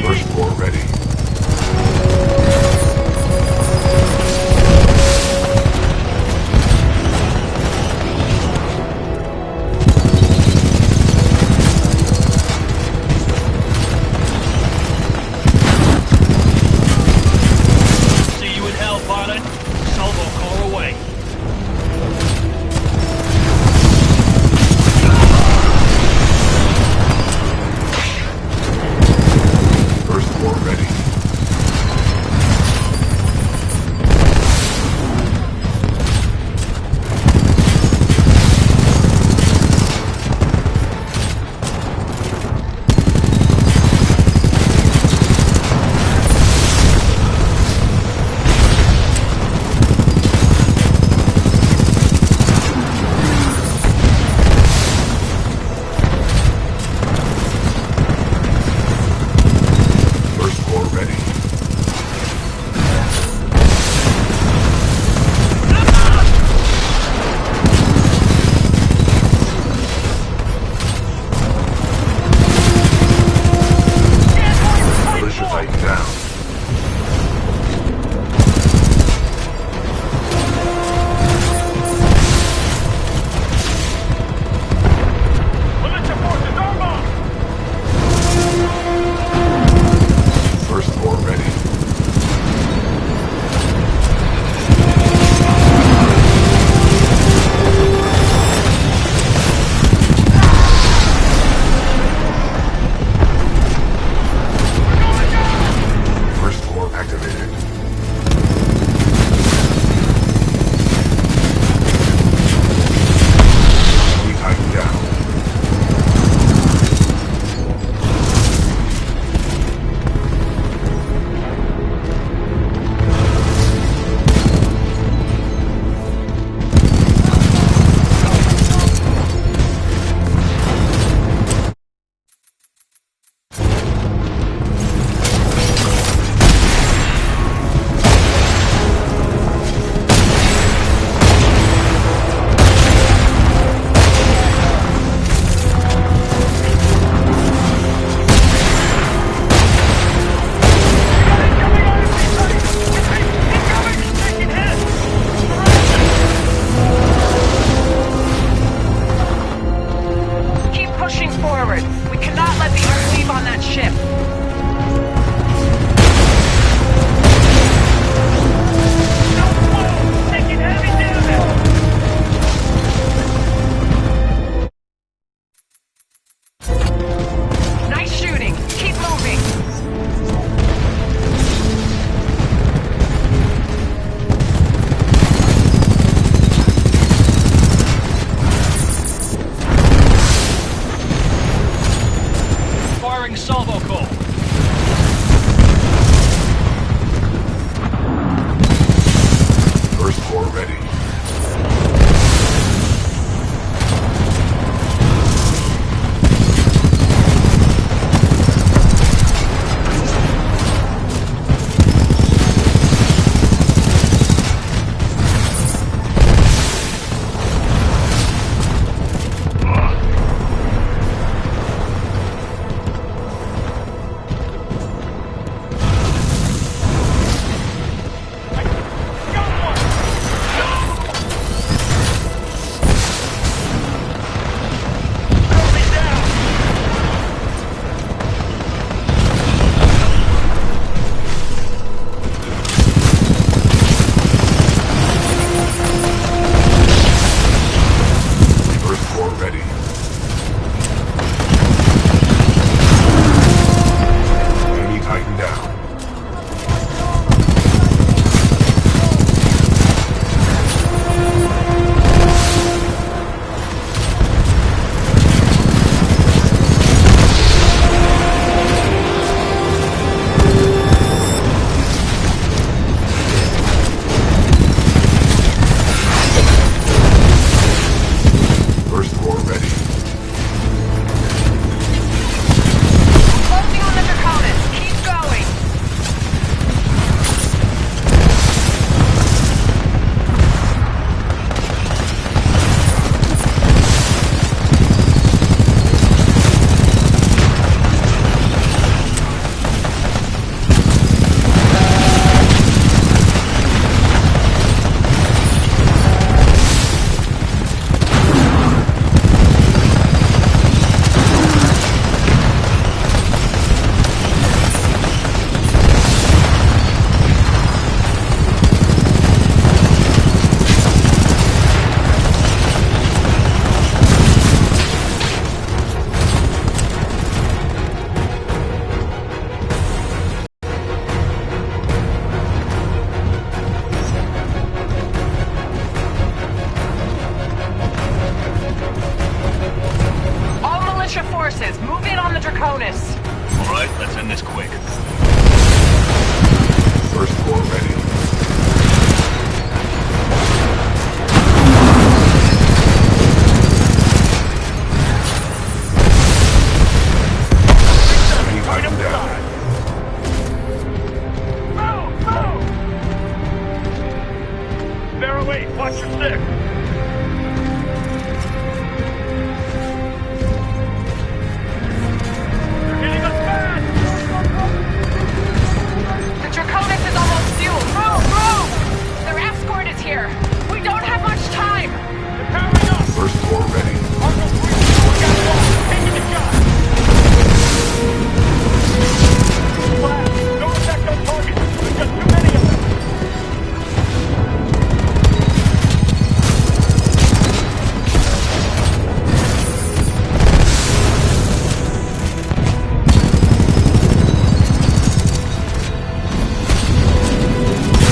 First floor ready. bonus. All right, let's end this quick. First floor ready. Enemy Titan down. Bear away, watch your six. They're hitting us bad! The Draconis is almost fueled. Move! Their escort is here. We don't have much time. They're powering up! First floor ready. Marco 3, we got one. Taking the shot! Flash, no effect on target. There's just too many of them.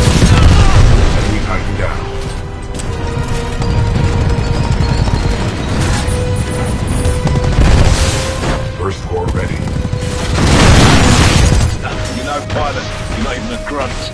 Enemy Titan down. First floor ready. You know, pilot, you're not even a grunt.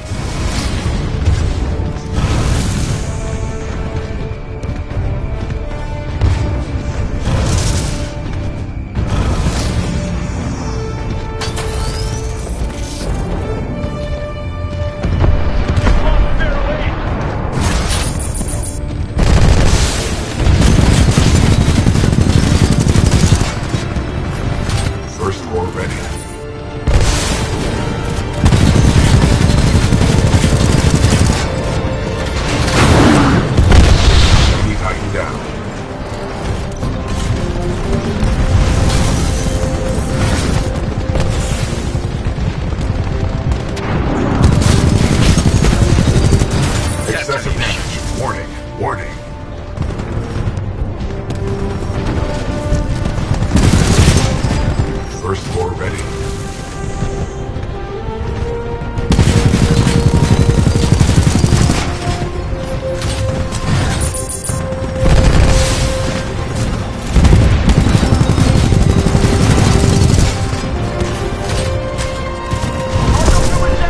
First floor ready. Enemy Titan down. Excessive damage. Warning. First floor ready.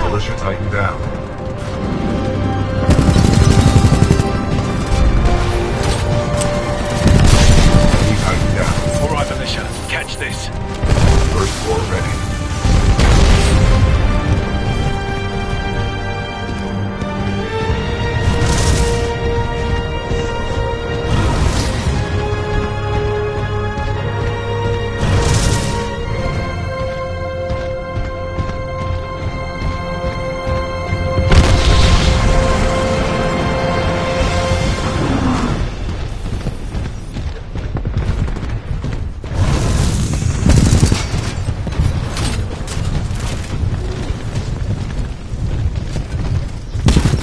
Militia Titan down. Enemy Titan down. All right, militia, catch this. First floor ready.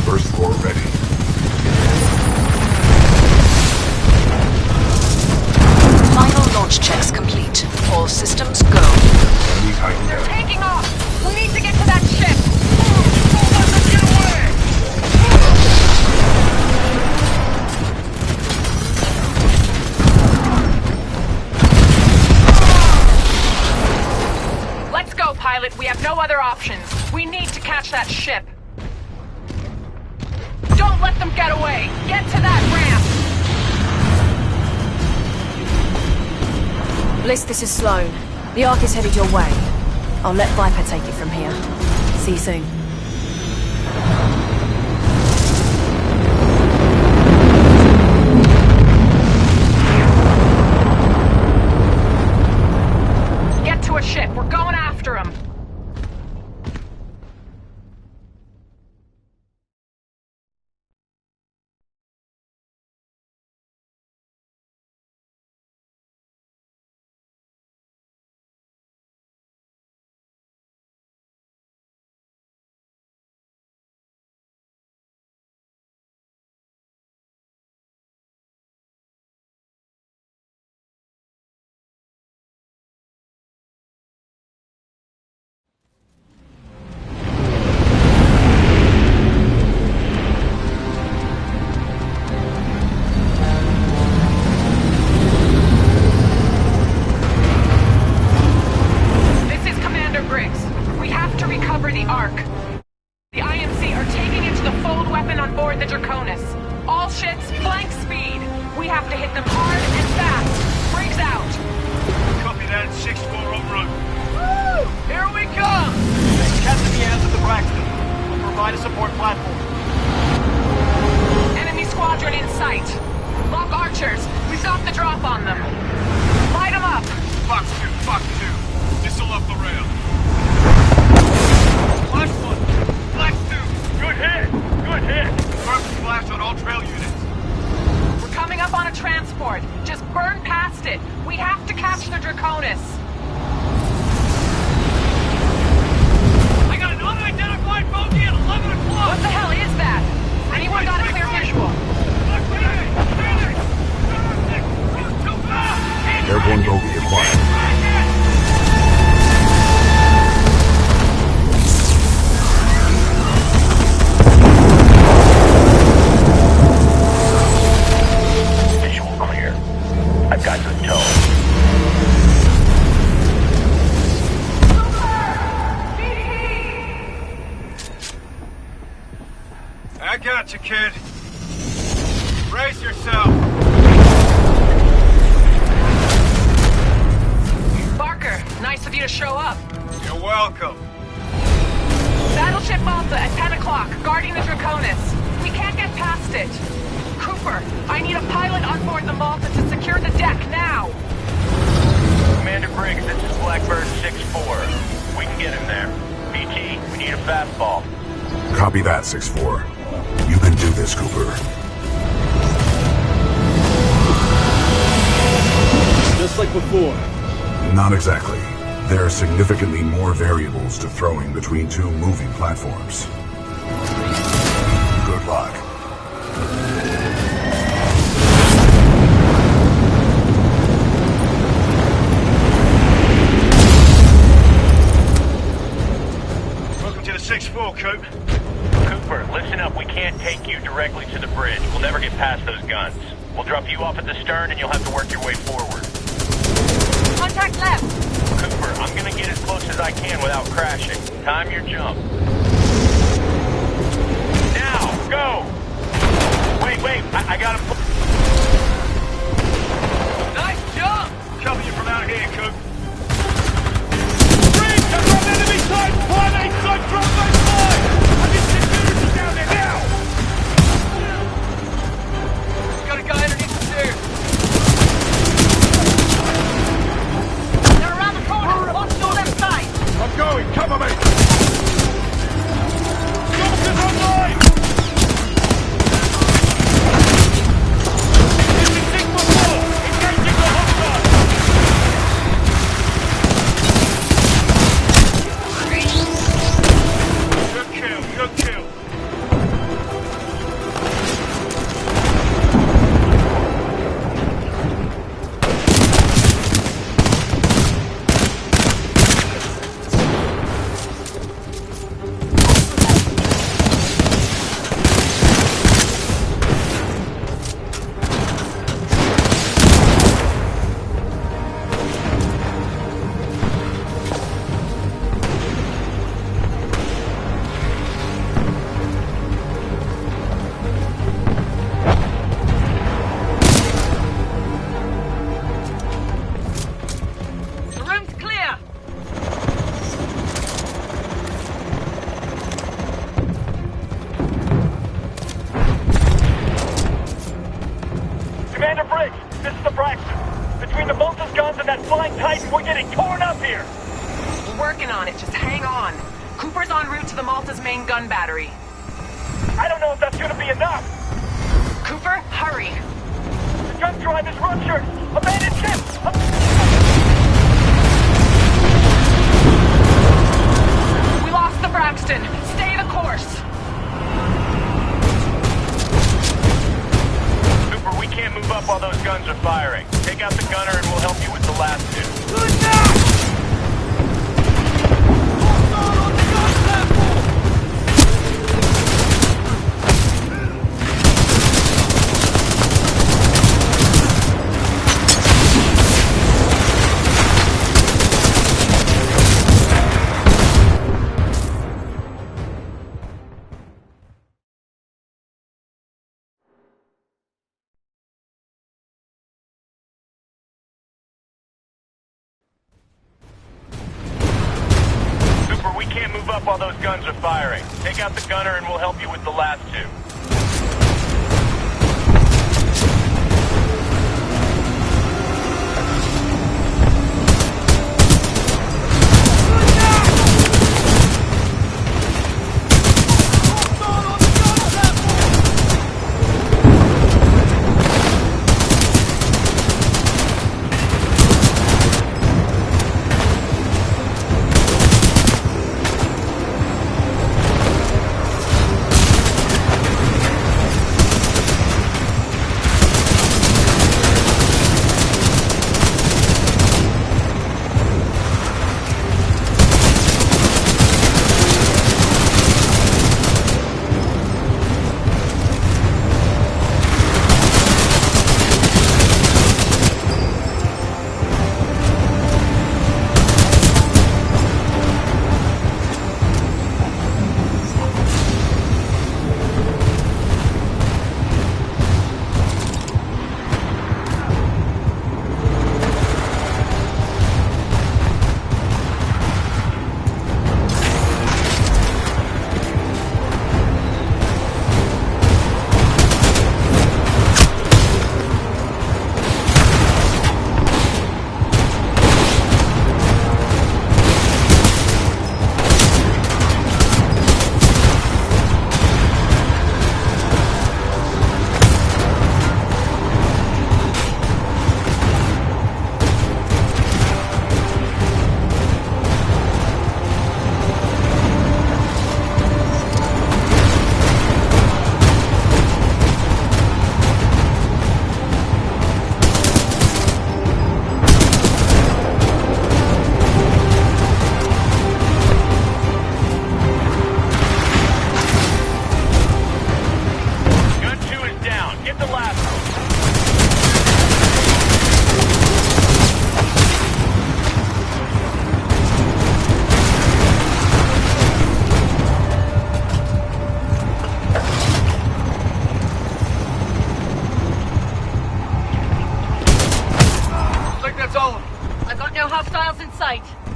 First floor ready. Final launch checks complete. All systems go. Enemy Titan They're down. taking off. We need to get to that ship. Let's go, pilot. We have no other options. We need to catch that ship. Don't let them get away. Get to that ramp. Bliss, this is Sloan. The Ark is headed your way. I'll let Viper take it from here. See you soon. Try to support platform. Enemy squadron in sight. Lock archers. We've got the drop on them. Light them up. Fox 2, Fox 2. Missile up the rail. Flash 1. Flash 2. Good hit. Good hit. First flash on all trail units. We're coming up on a transport. Just burn past it. We have to catch the Draconis. I got an unidentified bogey at 11 o'clock. What the hell is that? Anyone got a clear visual? Airborne bogey acquired. Visual clear. I've got the tow. I got you, kid. Brace yourself. Barker, nice of you to show up. You're welcome. Battleship Malta at 10 o'clock, guarding the Draconis. We can't get past it. Cooper, I need a pilot on board the Malta to secure the deck now. Commander Briggs, this is Blackbird 6-4. We can get him there. BT, we need a fastball. Copy that, 6-4. You can do this, Cooper. Just like before. Not exactly. There are significantly more variables to throwing between two moving platforms. Good luck. Welcome to the 6-4, Coop. Cooper, listen up. We can't take you directly to the bridge. We'll never get past those guns. We'll drop you off at the stern and you'll have to work your way forward. Contact left. Cooper, I'm gonna get as close as I can without crashing. Time your jump. Now, go! Wait, I gotta... Nice jump! Cover you from out here, Coop. Bridge! That's on enemy side! Plan A side, drop by side! I need security down there now! Got a guy underneath the stairs. They're around the corner. Watch your left side. I'm going. Cover me. Soldiers online! This is 6-4! Engaging the hostile! Good kill. Good kill. The room's clear. Commander Briggs, this is the Braxton. Between the Malta's guns and that flying Titan, we're getting torn up here! We're working on it. Just hang on. Cooper's en route to the Malta's main gun battery. I don't know if that's gonna be enough! Cooper, hurry. The gun drive is ruptured! Abandoned ship! We lost the Braxton. Stay the course. Cooper, we can't move up while those guns are firing. Take out the gunner and we'll help you with the last two. off while those guns are firing. Take out the gunner and we'll help you with the last two.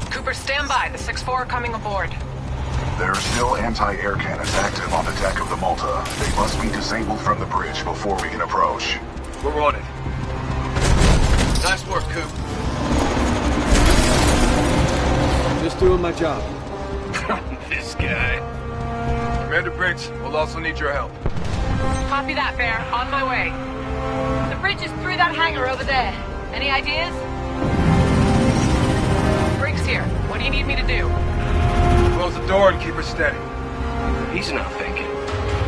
Cooper, stand by. The 6-4 are coming aboard. There are still anti-air cannons active on the deck of the Malta. They must be disabled from the bridge before we can approach. We're on it. Nice work, Coop. Just doing my job. This guy. Commander Briggs, we'll also need your help. Copy that, Bear. On my way. The bridge is through that hangar over there. Any ideas? Briggs here. What do you need me to do? Close the door and keep her steady. He's not thinking.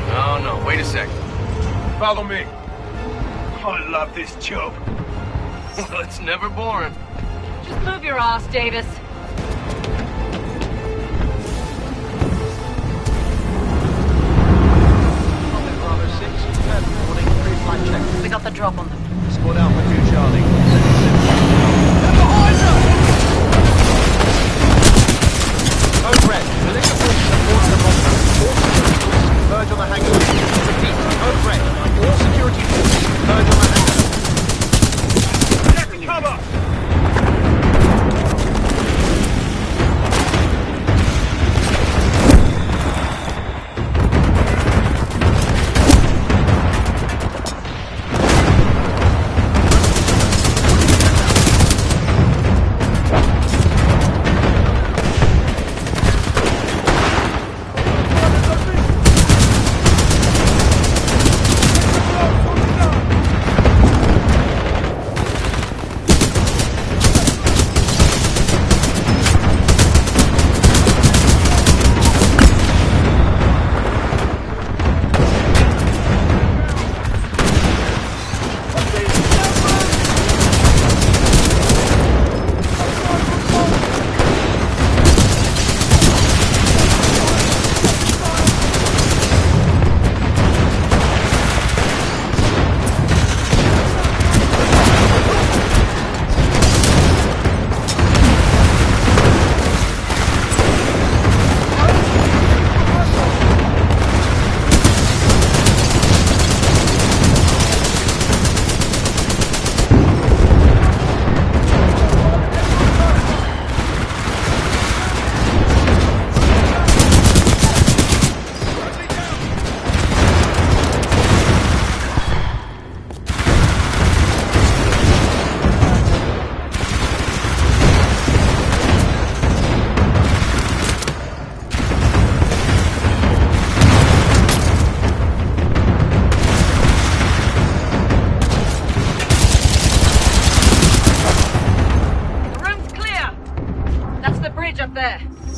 No, no, wait a second. Follow me. I love this job. Well, it's never boring. Just move your ass, Davis. Bravo 6, reporting pre-flight check. We got the drop on them. Squad Alpha 2 Charlie. Code red. Militia forces have launched the Malta. All security forces converge on the hangar. Repeat, code red. All security forces converge on the hangar. Get cover!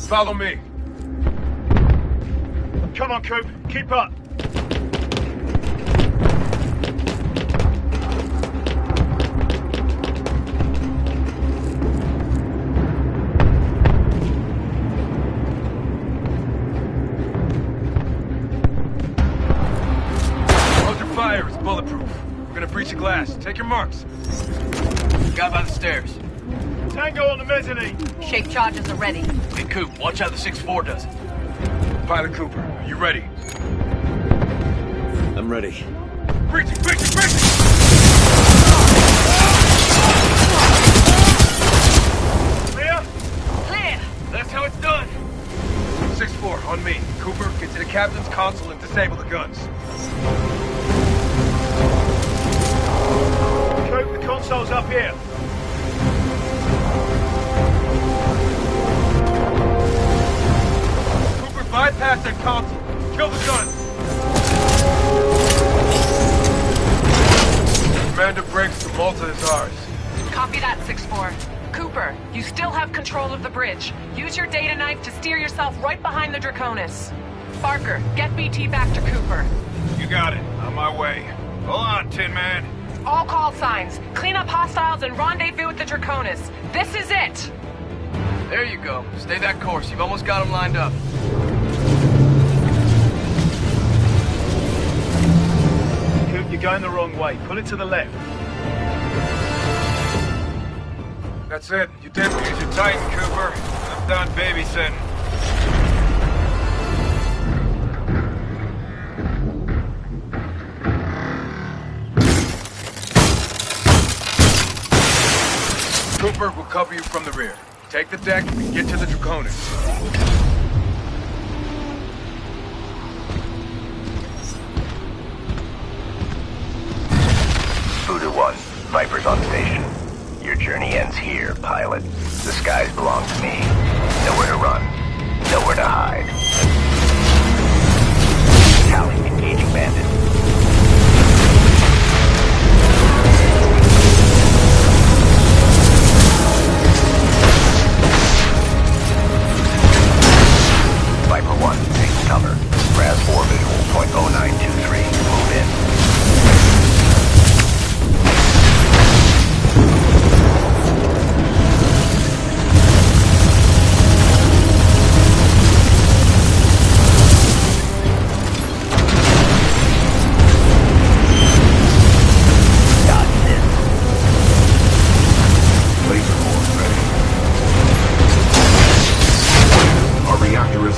Follow me. Come on, Coop. Keep up. Hold your fire. It's bulletproof. We're gonna breach the glass. Take your marks. Guy by the stairs. Tango on the mezzanine. Shape charges are ready. Hey, Coop, watch how the 6-4 does it. Pilot Cooper, are you ready? I'm ready. Breaching! Breaching! Clear? Clear. That's how it's done. 6-4, on me. Cooper, get to the captain's console and disable the guns. Coop, the console's up here. Cooper, bypass that console. Kill the gun. Commander Briggs, the Malta is ours. Copy that, 6-4. Cooper, you still have control of the bridge. Use your data knife to steer yourself right behind the Draconis. Barker, get BT back to Cooper. You got it. On my way. Hold on, Tin Man. All call signs. Clean up hostiles and rendezvous with the Draconis. This is it! There you go. Stay that course. You've almost got them lined up. Coop, you're going the wrong way. Pull it to the left. That's it. You did it. Use your Titan, Cooper. I'm done babysitting. Cooper will cover you from the rear. Take the deck and get to the Draconis. 1, Viper's on station. Your journey ends here, pilot. The skies belong to me. Nowhere to run. Nowhere to hide. Tally engaging bandit. Viper 1, taking cover. RAS 4 visual, .0923. Move in.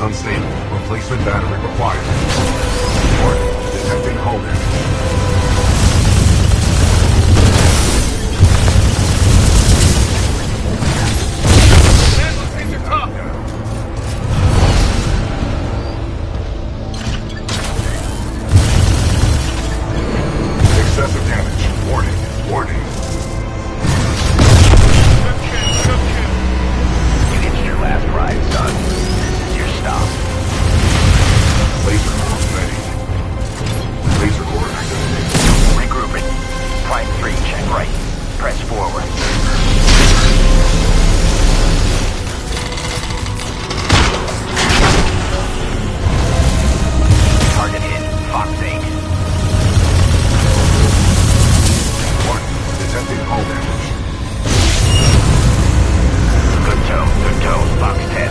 Unstable. Replacement battery required. Warning. Detecting hull damage. Excessive damage. Warning. Warning. You hitched your last ride, son. Stop. Laser core ready. Laser core activated. Regrouping. Prime 3, check right. Press forward. Target hit. Fox 8. Warning. Detecting hull damage. Good tone. Good tone. Fox 10.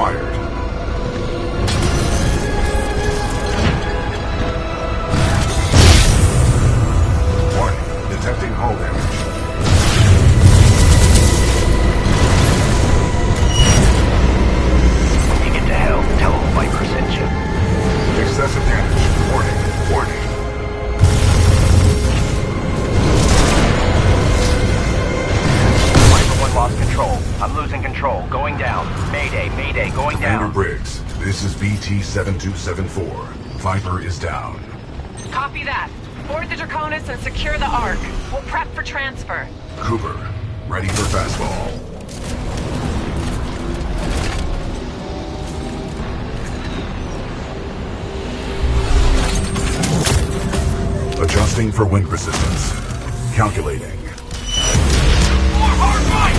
acquired. Warning, detecting hull damage. When you get to hell, tell them Viper sent you. Excessive damage. Warning, warning. Viper 1 lost control. I'm losing control. Going down. Mayday, mayday, going Commander down. Briggs, this is BT-7274. Viper is down. Copy that. Board the Draconis and secure the Ark. We'll prep for transfer. Cooper, ready for fastball. Adjusting for wind resistance. Calculating. More hard right!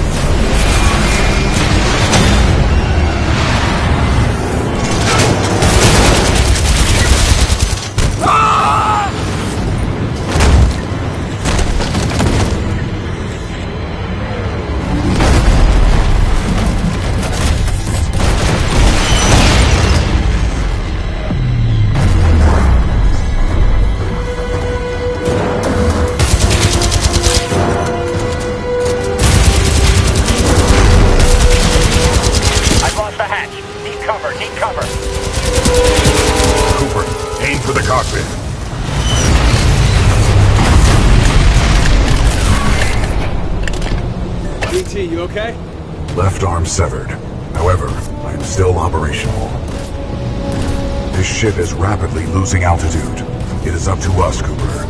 I've lost the hatch. Need cover, need cover. Cooper, aim for the cockpit. BT, you okay? Left arm severed. However, I am still operational. This ship is rapidly losing altitude. It is up to us, Cooper.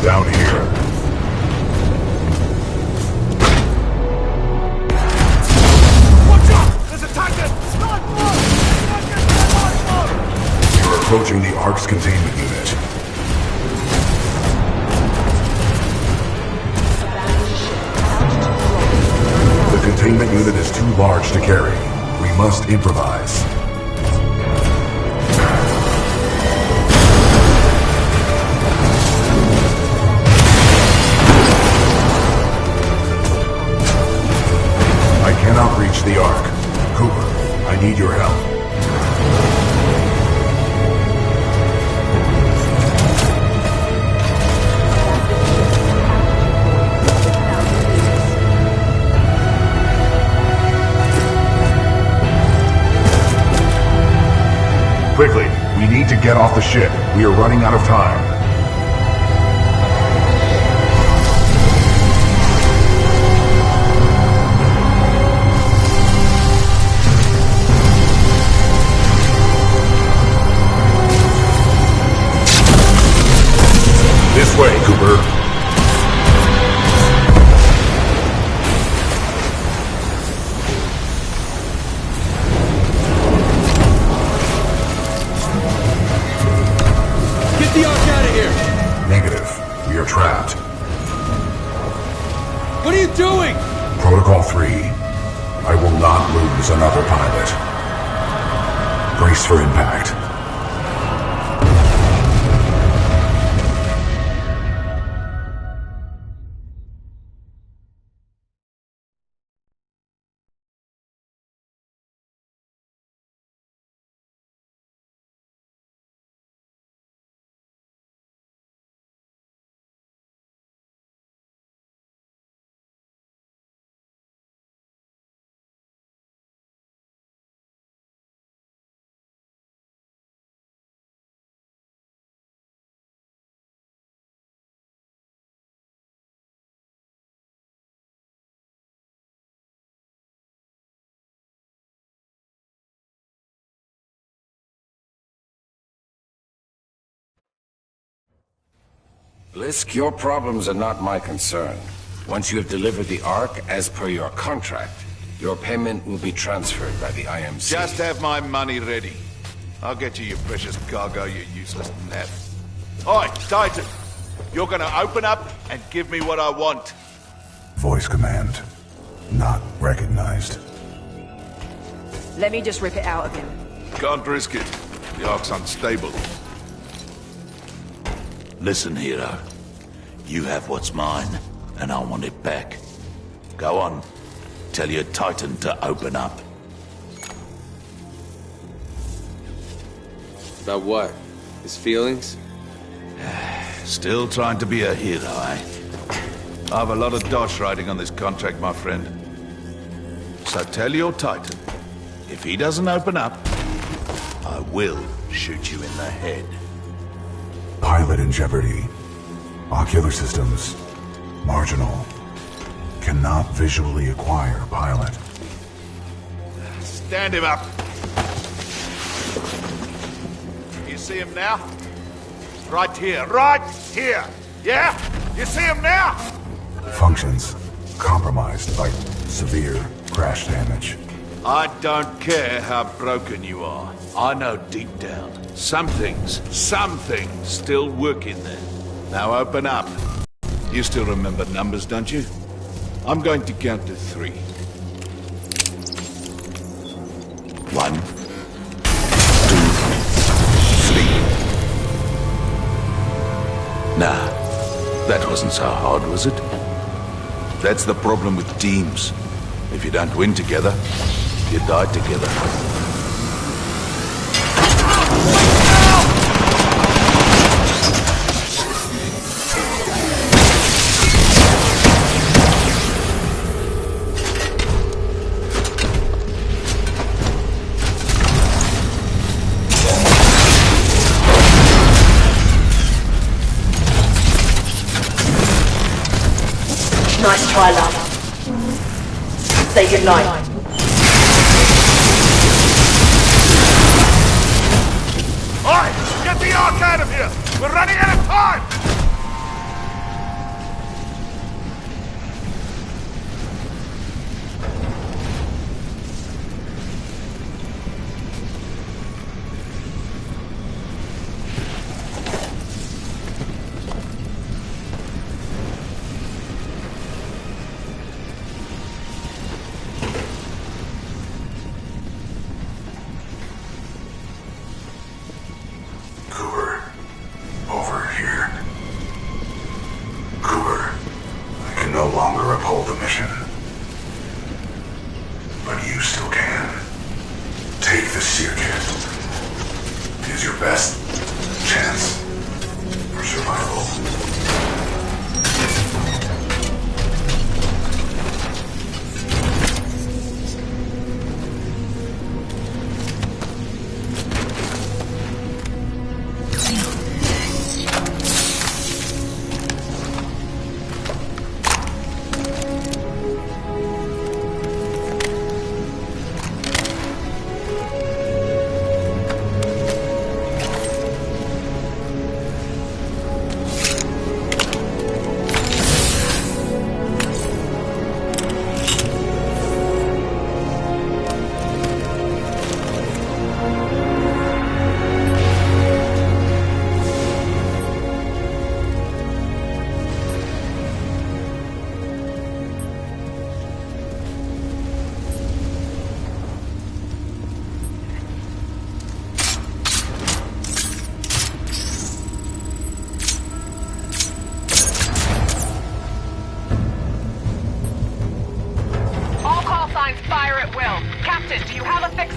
Down here. Watch out! There's a Titan! We are approaching the Ark's containment unit. The containment unit is too large to carry. We must improvise. I cannot reach the Ark. Cooper, I need your help. Quickly, we need to get off the ship. We are running out of time. This way, Cooper. Get the Ark out of here! Negative. We are trapped. What are you doing? Protocol 3. I will not lose another pilot. Brace for impact. Blisk, your problems are not my concern. Once you have delivered the Ark as per your contract, your payment will be transferred by the IMC. Just have my money ready. I'll get you your precious cargo, you useless nap. Oi, Titan! You're gonna open up and give me what I want. Voice command. Not recognized. Let me just rip it out of him. Can't risk it. The Ark's unstable. Listen, hero. You have what's mine, and I want it back. Go on. Tell your Titan to open up. About what? His feelings? Still trying to be a hero, eh? I have a lot of dosh riding on this contract, my friend. So tell your Titan, if he doesn't open up, I will shoot you in the head. Pilot in jeopardy. Ocular systems. Marginal. Cannot visually acquire pilot. Stand him up. You see him now? Right here. Right here! Yeah? You see him now? Functions compromised by severe crash damage. I don't care how broken you are. I know deep down, some things still work in there. Now open up. You still remember numbers, don't you? I'm going to count to 3. 1, 2, 3. Nah, that wasn't so hard, was it? That's the problem with teams. If you don't win together, you die together. Nice try, love. Say goodnight. Alright, get the Ark out of here! We're running out of time!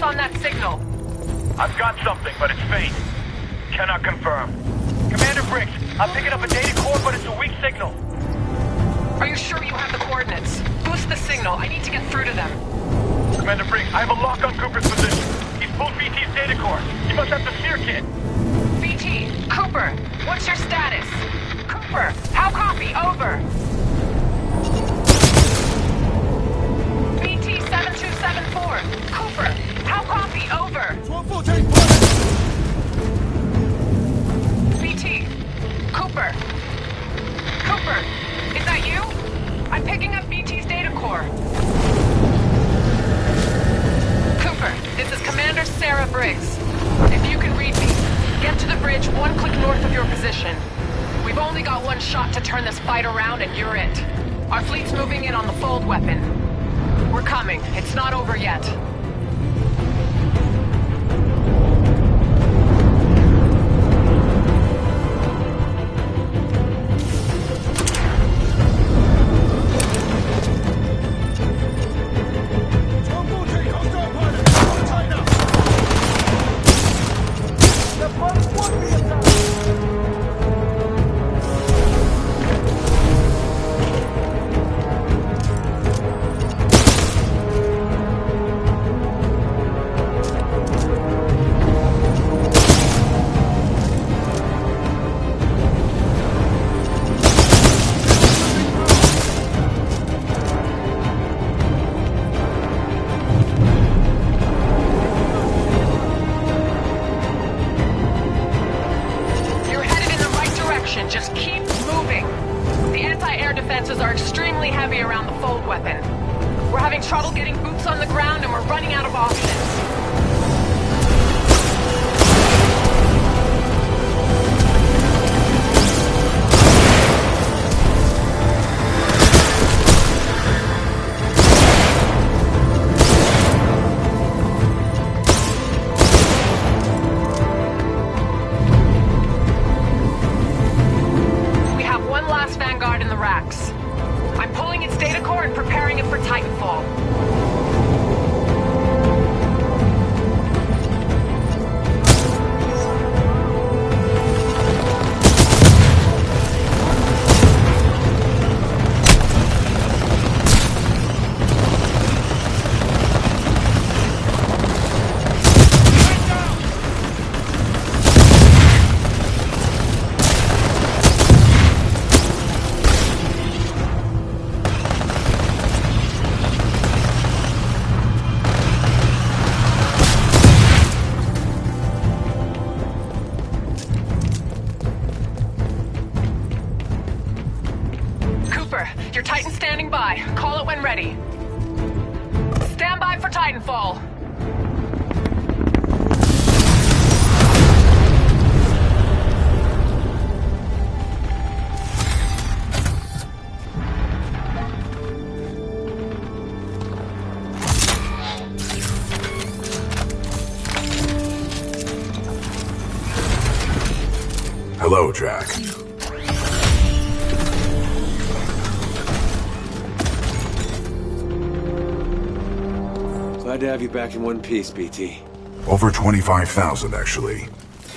on that signal? I've got something, but it's faint. Cannot confirm. Commander Briggs, I'm picking up a data core, but it's a weak signal. Are you sure you have the coordinates? Boost the signal. I need to get through to them. Commander Briggs, I have a lock on Cooper's position. He's pulled BT's data core. He must have the sphere kit. BT, Cooper, what's your status? Cooper, how copy? Over. BT 7274. Cooper, how copy? Over. BT, Cooper. Cooper, is that you? I'm picking up BT's data core. Cooper, this is Commander Sarah Briggs. If you can read me, get to the bridge 1 click north of your position. We've only got one shot to turn this fight around and you're it. Our fleet's moving in on the fold weapon. We're coming. It's not over yet. extremely heavy around the fold weapon. We're having trouble getting boots on the ground and we're running out of options. Vanguard in the racks. I'm pulling its data core and preparing it for Titanfall. Your Titan's standing by. Call it when ready. Stand by for Titanfall. Hello, Jack. Glad to have you back in one piece, BT. Over 25,000, actually.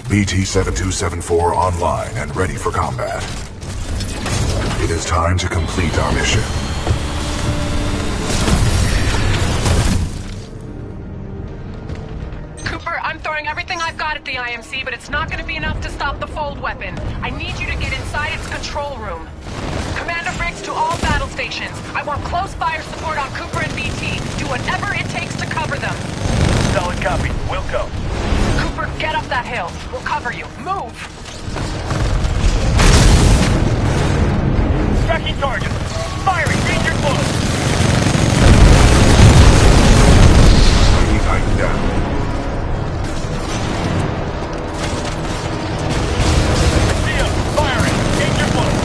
BT-7274 online and ready for combat. It is time to complete our mission. Cooper, I'm throwing everything I've got at the IMC, but it's not going to be enough to stop the fold weapon. I need you to get inside its control room. Commander Briggs to all battle stations. I want close fire support on Cooper and BT. Do whatever it takes to cover them. Solid copy. We'll go. Cooper, get up that hill. We'll cover you. Move! Tracking target. Firing. Danger close. Bringing Titan down. See him. Firing. Danger close.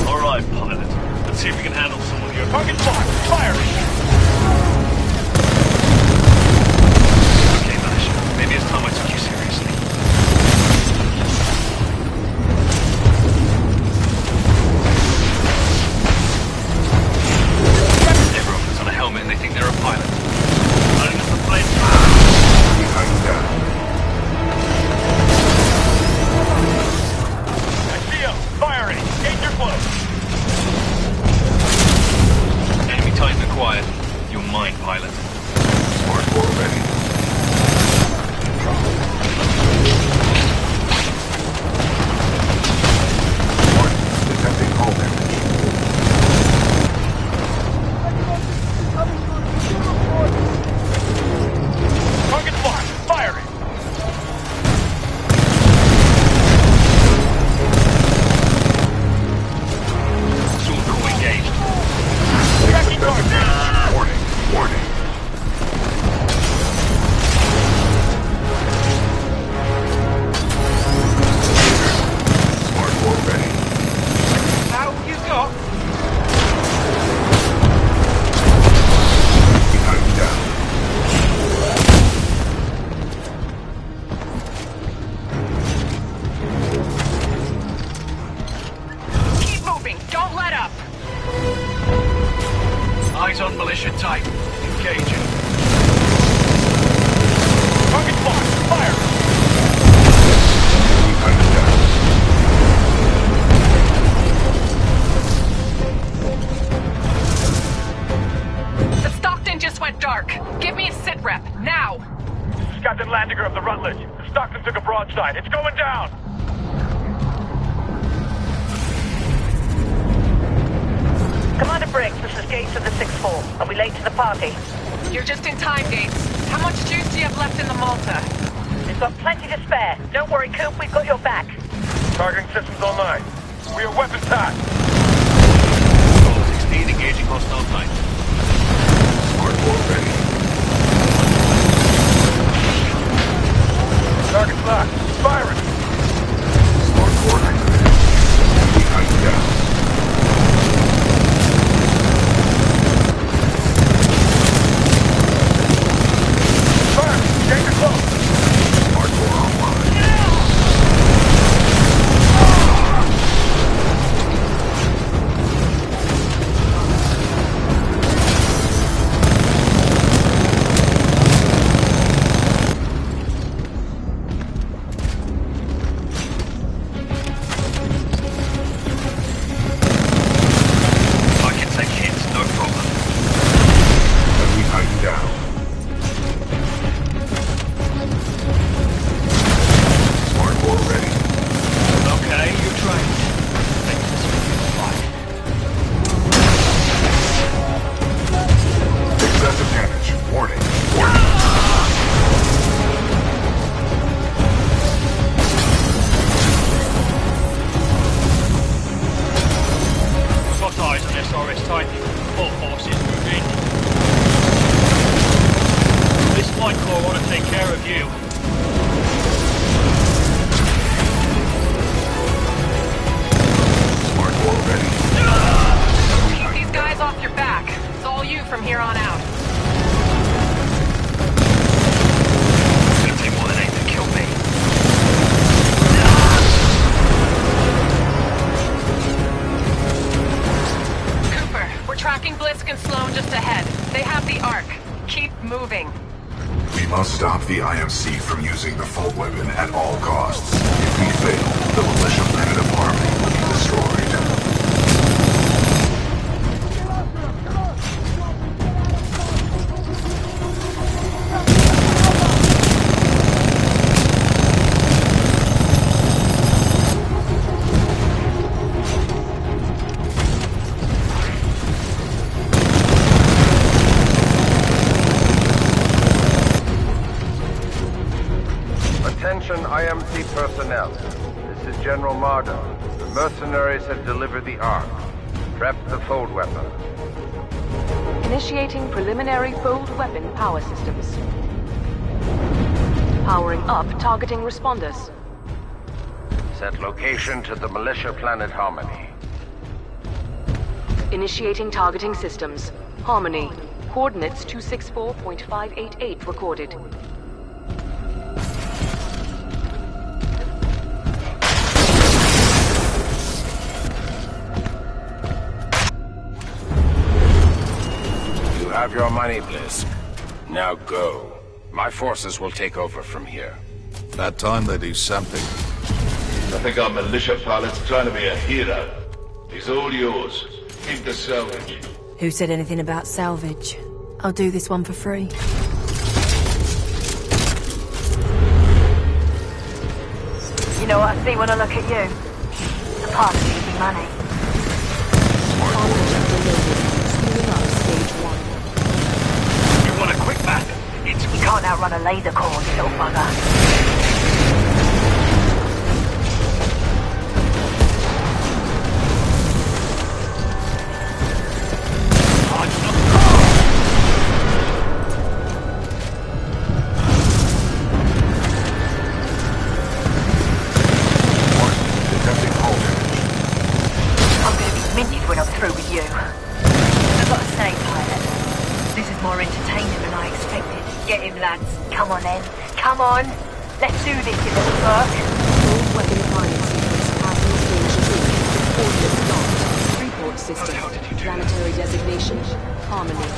Alright, pilot. Let's see if we can handle some of your target locked. Firing. Okay, Vash. Maybe it's time I took you seriously. Everyone puts on a helmet and they think they're a pilot. Running up the plane. Titan down. I see him. Firing. Danger close. Enemy Titan acquired. You're mine, pilot. Smart war ready. Detecting hull damage. Target locked. Firing. Sword core engaged. Tracking target. Warning. Warning. Smart war ready. How you got? Titan down. Keep moving. Don't let up. Eyes on militia Titan. Engaging. Target locked. Fire. Titan down. The Stockton just went dark. Give me a sit rep. Now. This is Captain Landiger of the Rutledge. The Stockton took a broadside. It's going down. Commander Briggs, this is Gates of the 6-4. Are we late to the party? You're just in time, Gates. How much juice do you have left in the Malta? We've got plenty to spare. Don't worry, Coop, we've got your back. Targeting systems online. We are weapons hot. 16 engaging hostile type. Hardcore ready. Target's locked. Firing. Hardcore activated. Enemy tighten down. Firing. Danger close. Hardcore online. I can take hits, no problem. Enemy tighten down. Hardcore ready. Okay, you're trained. Make this fight. Excessive damage. Warning. Warning. Got eyes on SRS Titan. All forces move in. This flight corps ought to take care of you. Hardcore ready. Keep these guys off your back. It's all you from here on out. It's gonna take more than 8 to kill me. Cooper, we're tracking Blisk and Sloan just ahead. They have the Ark. Keep moving. We must stop the IMC from using the Fold weapon at all costs. If we fail, the militia planet of Harmony will be destroyed. Attention IMC personnel. This is General Marder. The mercenaries have delivered the Ark. Prep the Fold weapon. Initiating preliminary Fold weapon power systems. Powering up targeting responders. Set location to the militia planet Harmony. Initiating targeting systems. Harmony. Coordinates 264.588 recorded. You have your money, Blisk. Now go. My forces will take over from here. About time they do something. I think our militia pilot's trying to be a hero. He's all yours. Keep the salvage. Who said anything about salvage? I'll do this one for free. You know what I see when I look at you? The part of easy money. You want a quick map? You can't outrun a laser core, you little bugger. When I'm through with you. I've got to say, pilot, this is more entertaining than I expected. Get him, lads. Come on, then. Come on. Let's do this, you little fuck. All weapon appliance sequence passing stage 2. Ordnance locked. Report system. Planetary designation. Harmony.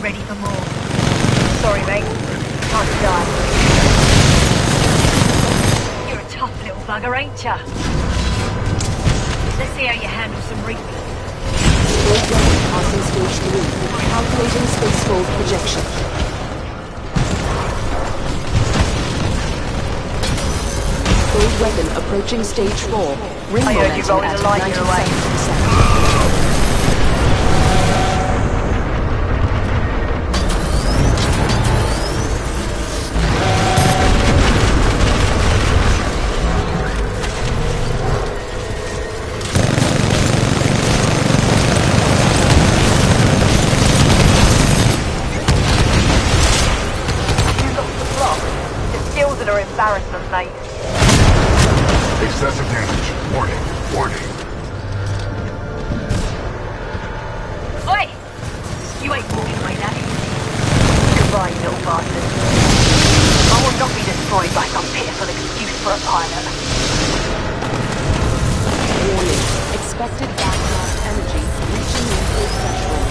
Ready for more. Sorry, mate. Time to die. You're a tough little bugger, ain't ya? Let's see how you handle some reaping. Passing stage 3. Calculating spacefold projection. Assault weapon approaching stage 4. Ring I heard you momentum rolling at the light your way. 97%. Embarrassment, mate. Excessive damage. Warning. Warning. Oi! You ain't walking away that easy. Goodbye, you little bastard. I will not be destroyed by some pitiful excuse for a pilot. Warning. Expected backblast energy reaching the import threshold.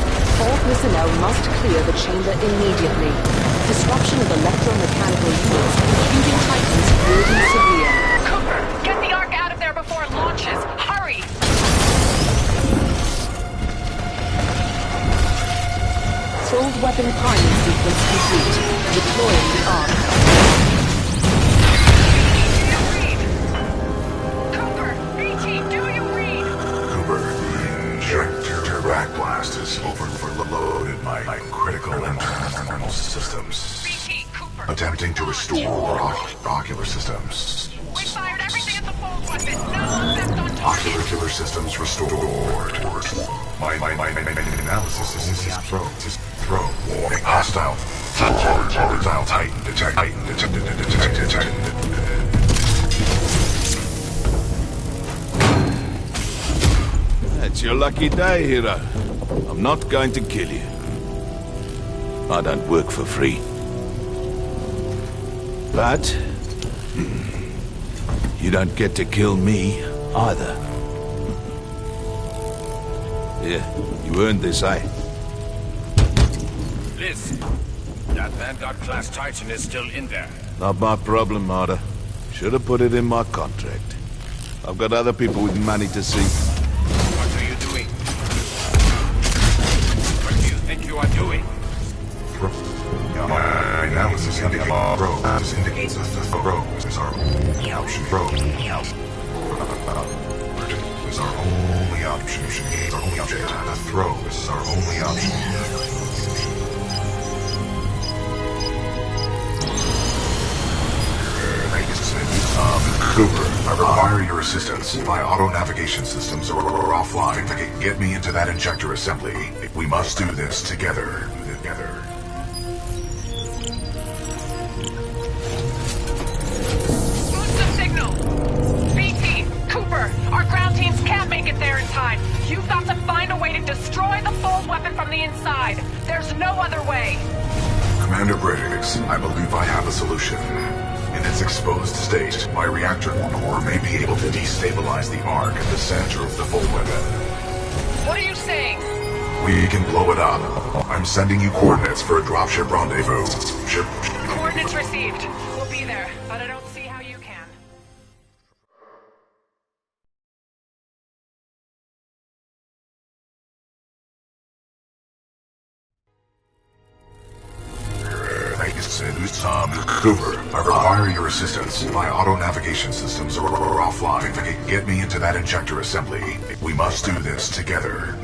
All personnel must clear the chamber immediately. Disruption of electromechanical units, including Titans, will be severe. Cooper, get the Ark out of there before it launches. Hurry! Assault weapon priming sequence complete. Deploying the Ark. Cooper, BT, do you read? Cooper, the injector backblast is overloaded my critical internal systems. BT, Cooper. Attempting to restore ocular systems. We fired everything at the fold weapon. No effect on target. Ocular systems restored. My analysis is pro. Warning. Hostile Titan detected. It's your lucky day, hero. I'm not going to kill you. I don't work for free. But you don't get to kill me either. Yeah, you earned this, eh? Liz, that Vanguard-class Titan is still in there. Not my problem, Marta. Should have put it in my contract. I've got other people with money to see. What are you doing? What do you think you are doing? My analysis indicates that the throw is our only option. Is our only option. Our only object. The throw is our only option. Cooper, I require your assistance. My auto-navigation systems are offline. Get me into that injector assembly. We must do this together. Boost the signal. BT, Cooper, our ground teams can't make it there in time. You've got to find a way to destroy the fold weapon from the inside. There's no other way. Commander Briggs, I believe I have a solution. In its exposed state, my reactor core may be able to destabilize the Ark at the center of the fold weapon. What are you saying? We can blow it up. I'm sending you coordinates for a dropship rendezvous. Coordinates received. We'll be there, but I don't see how you can. Cooper, I require your assistance. My auto-navigation systems are offline. Get me into that injector assembly. We must do this together.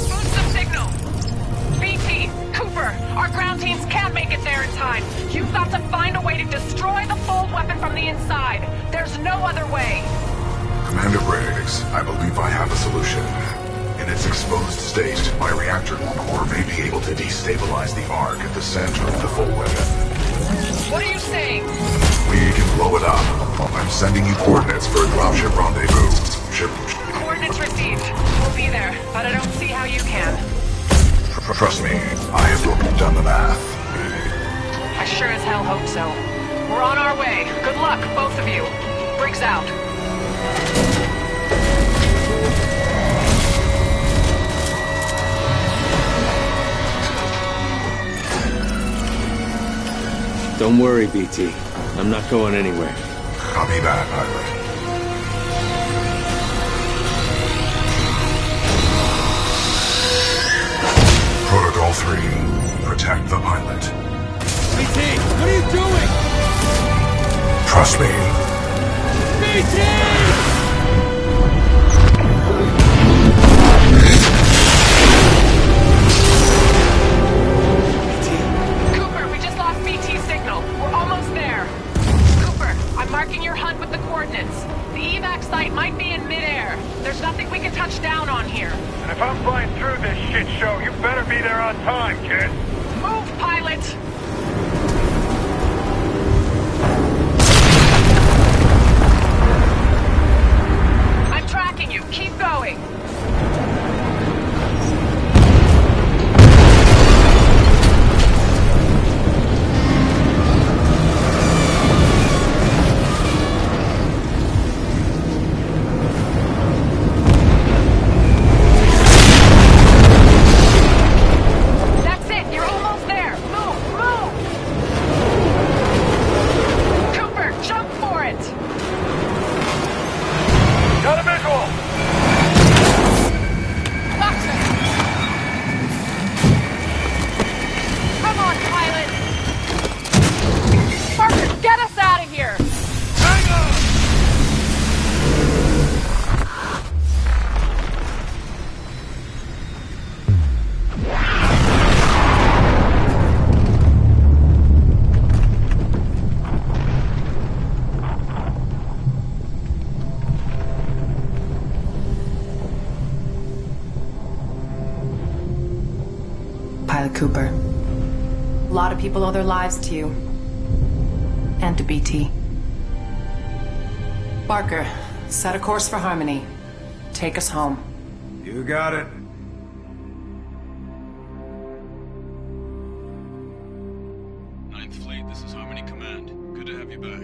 Boost the signal. BT, Cooper, our ground teams can't make it there in time. You've got to find a way to destroy the fold weapon from the inside. There's no other way. Commander Briggs, I believe I have a solution. In its exposed state, my reactor core may be able to destabilize the Ark at the center of the fold weapon. What are you saying? We can blow it up. I'm sending you coordinates for a dropship rendezvous. Coordinates received. We'll be there, but I don't see how you can. Trust me, I have done the math. I sure as hell hope so. We're on our way. Good luck, both of you. Briggs out. Don't worry, BT. I'm not going anywhere. Copy that, pilot. Protocol 3, protect the pilot. BT, what are you doing? Trust me. BT! Marking your HUD with the coordinates. The evac site might be in midair. There's nothing we can touch down on here. And if I'm flying through this shit show, you better be there on time, kid. Move, pilot! I'm tracking you. Keep going. Pilot Cooper. A lot of people owe their lives to you. And to BT. Barker, set a course for Harmony. Take us home. You got it. Ninth Fleet, this is Harmony Command. Good to have you back.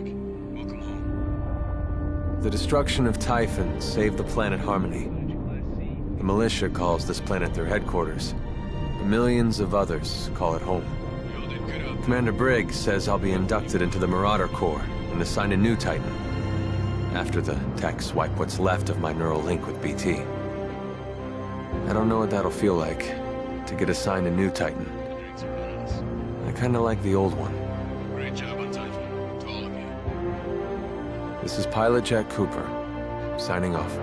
Welcome home. The destruction of Typhon saved the planet Harmony. The militia calls this planet their headquarters. Millions of others call it home. Commander Briggs says I'll be inducted into the Marauder Corps and assigned a new Titan. After the techs wipe what's left of my neural link with BT. I don't know what that'll feel like, to get assigned a new Titan. I kinda like the old one. Great job on Typhon. To all of you. This is Pilot Jack Cooper, signing off.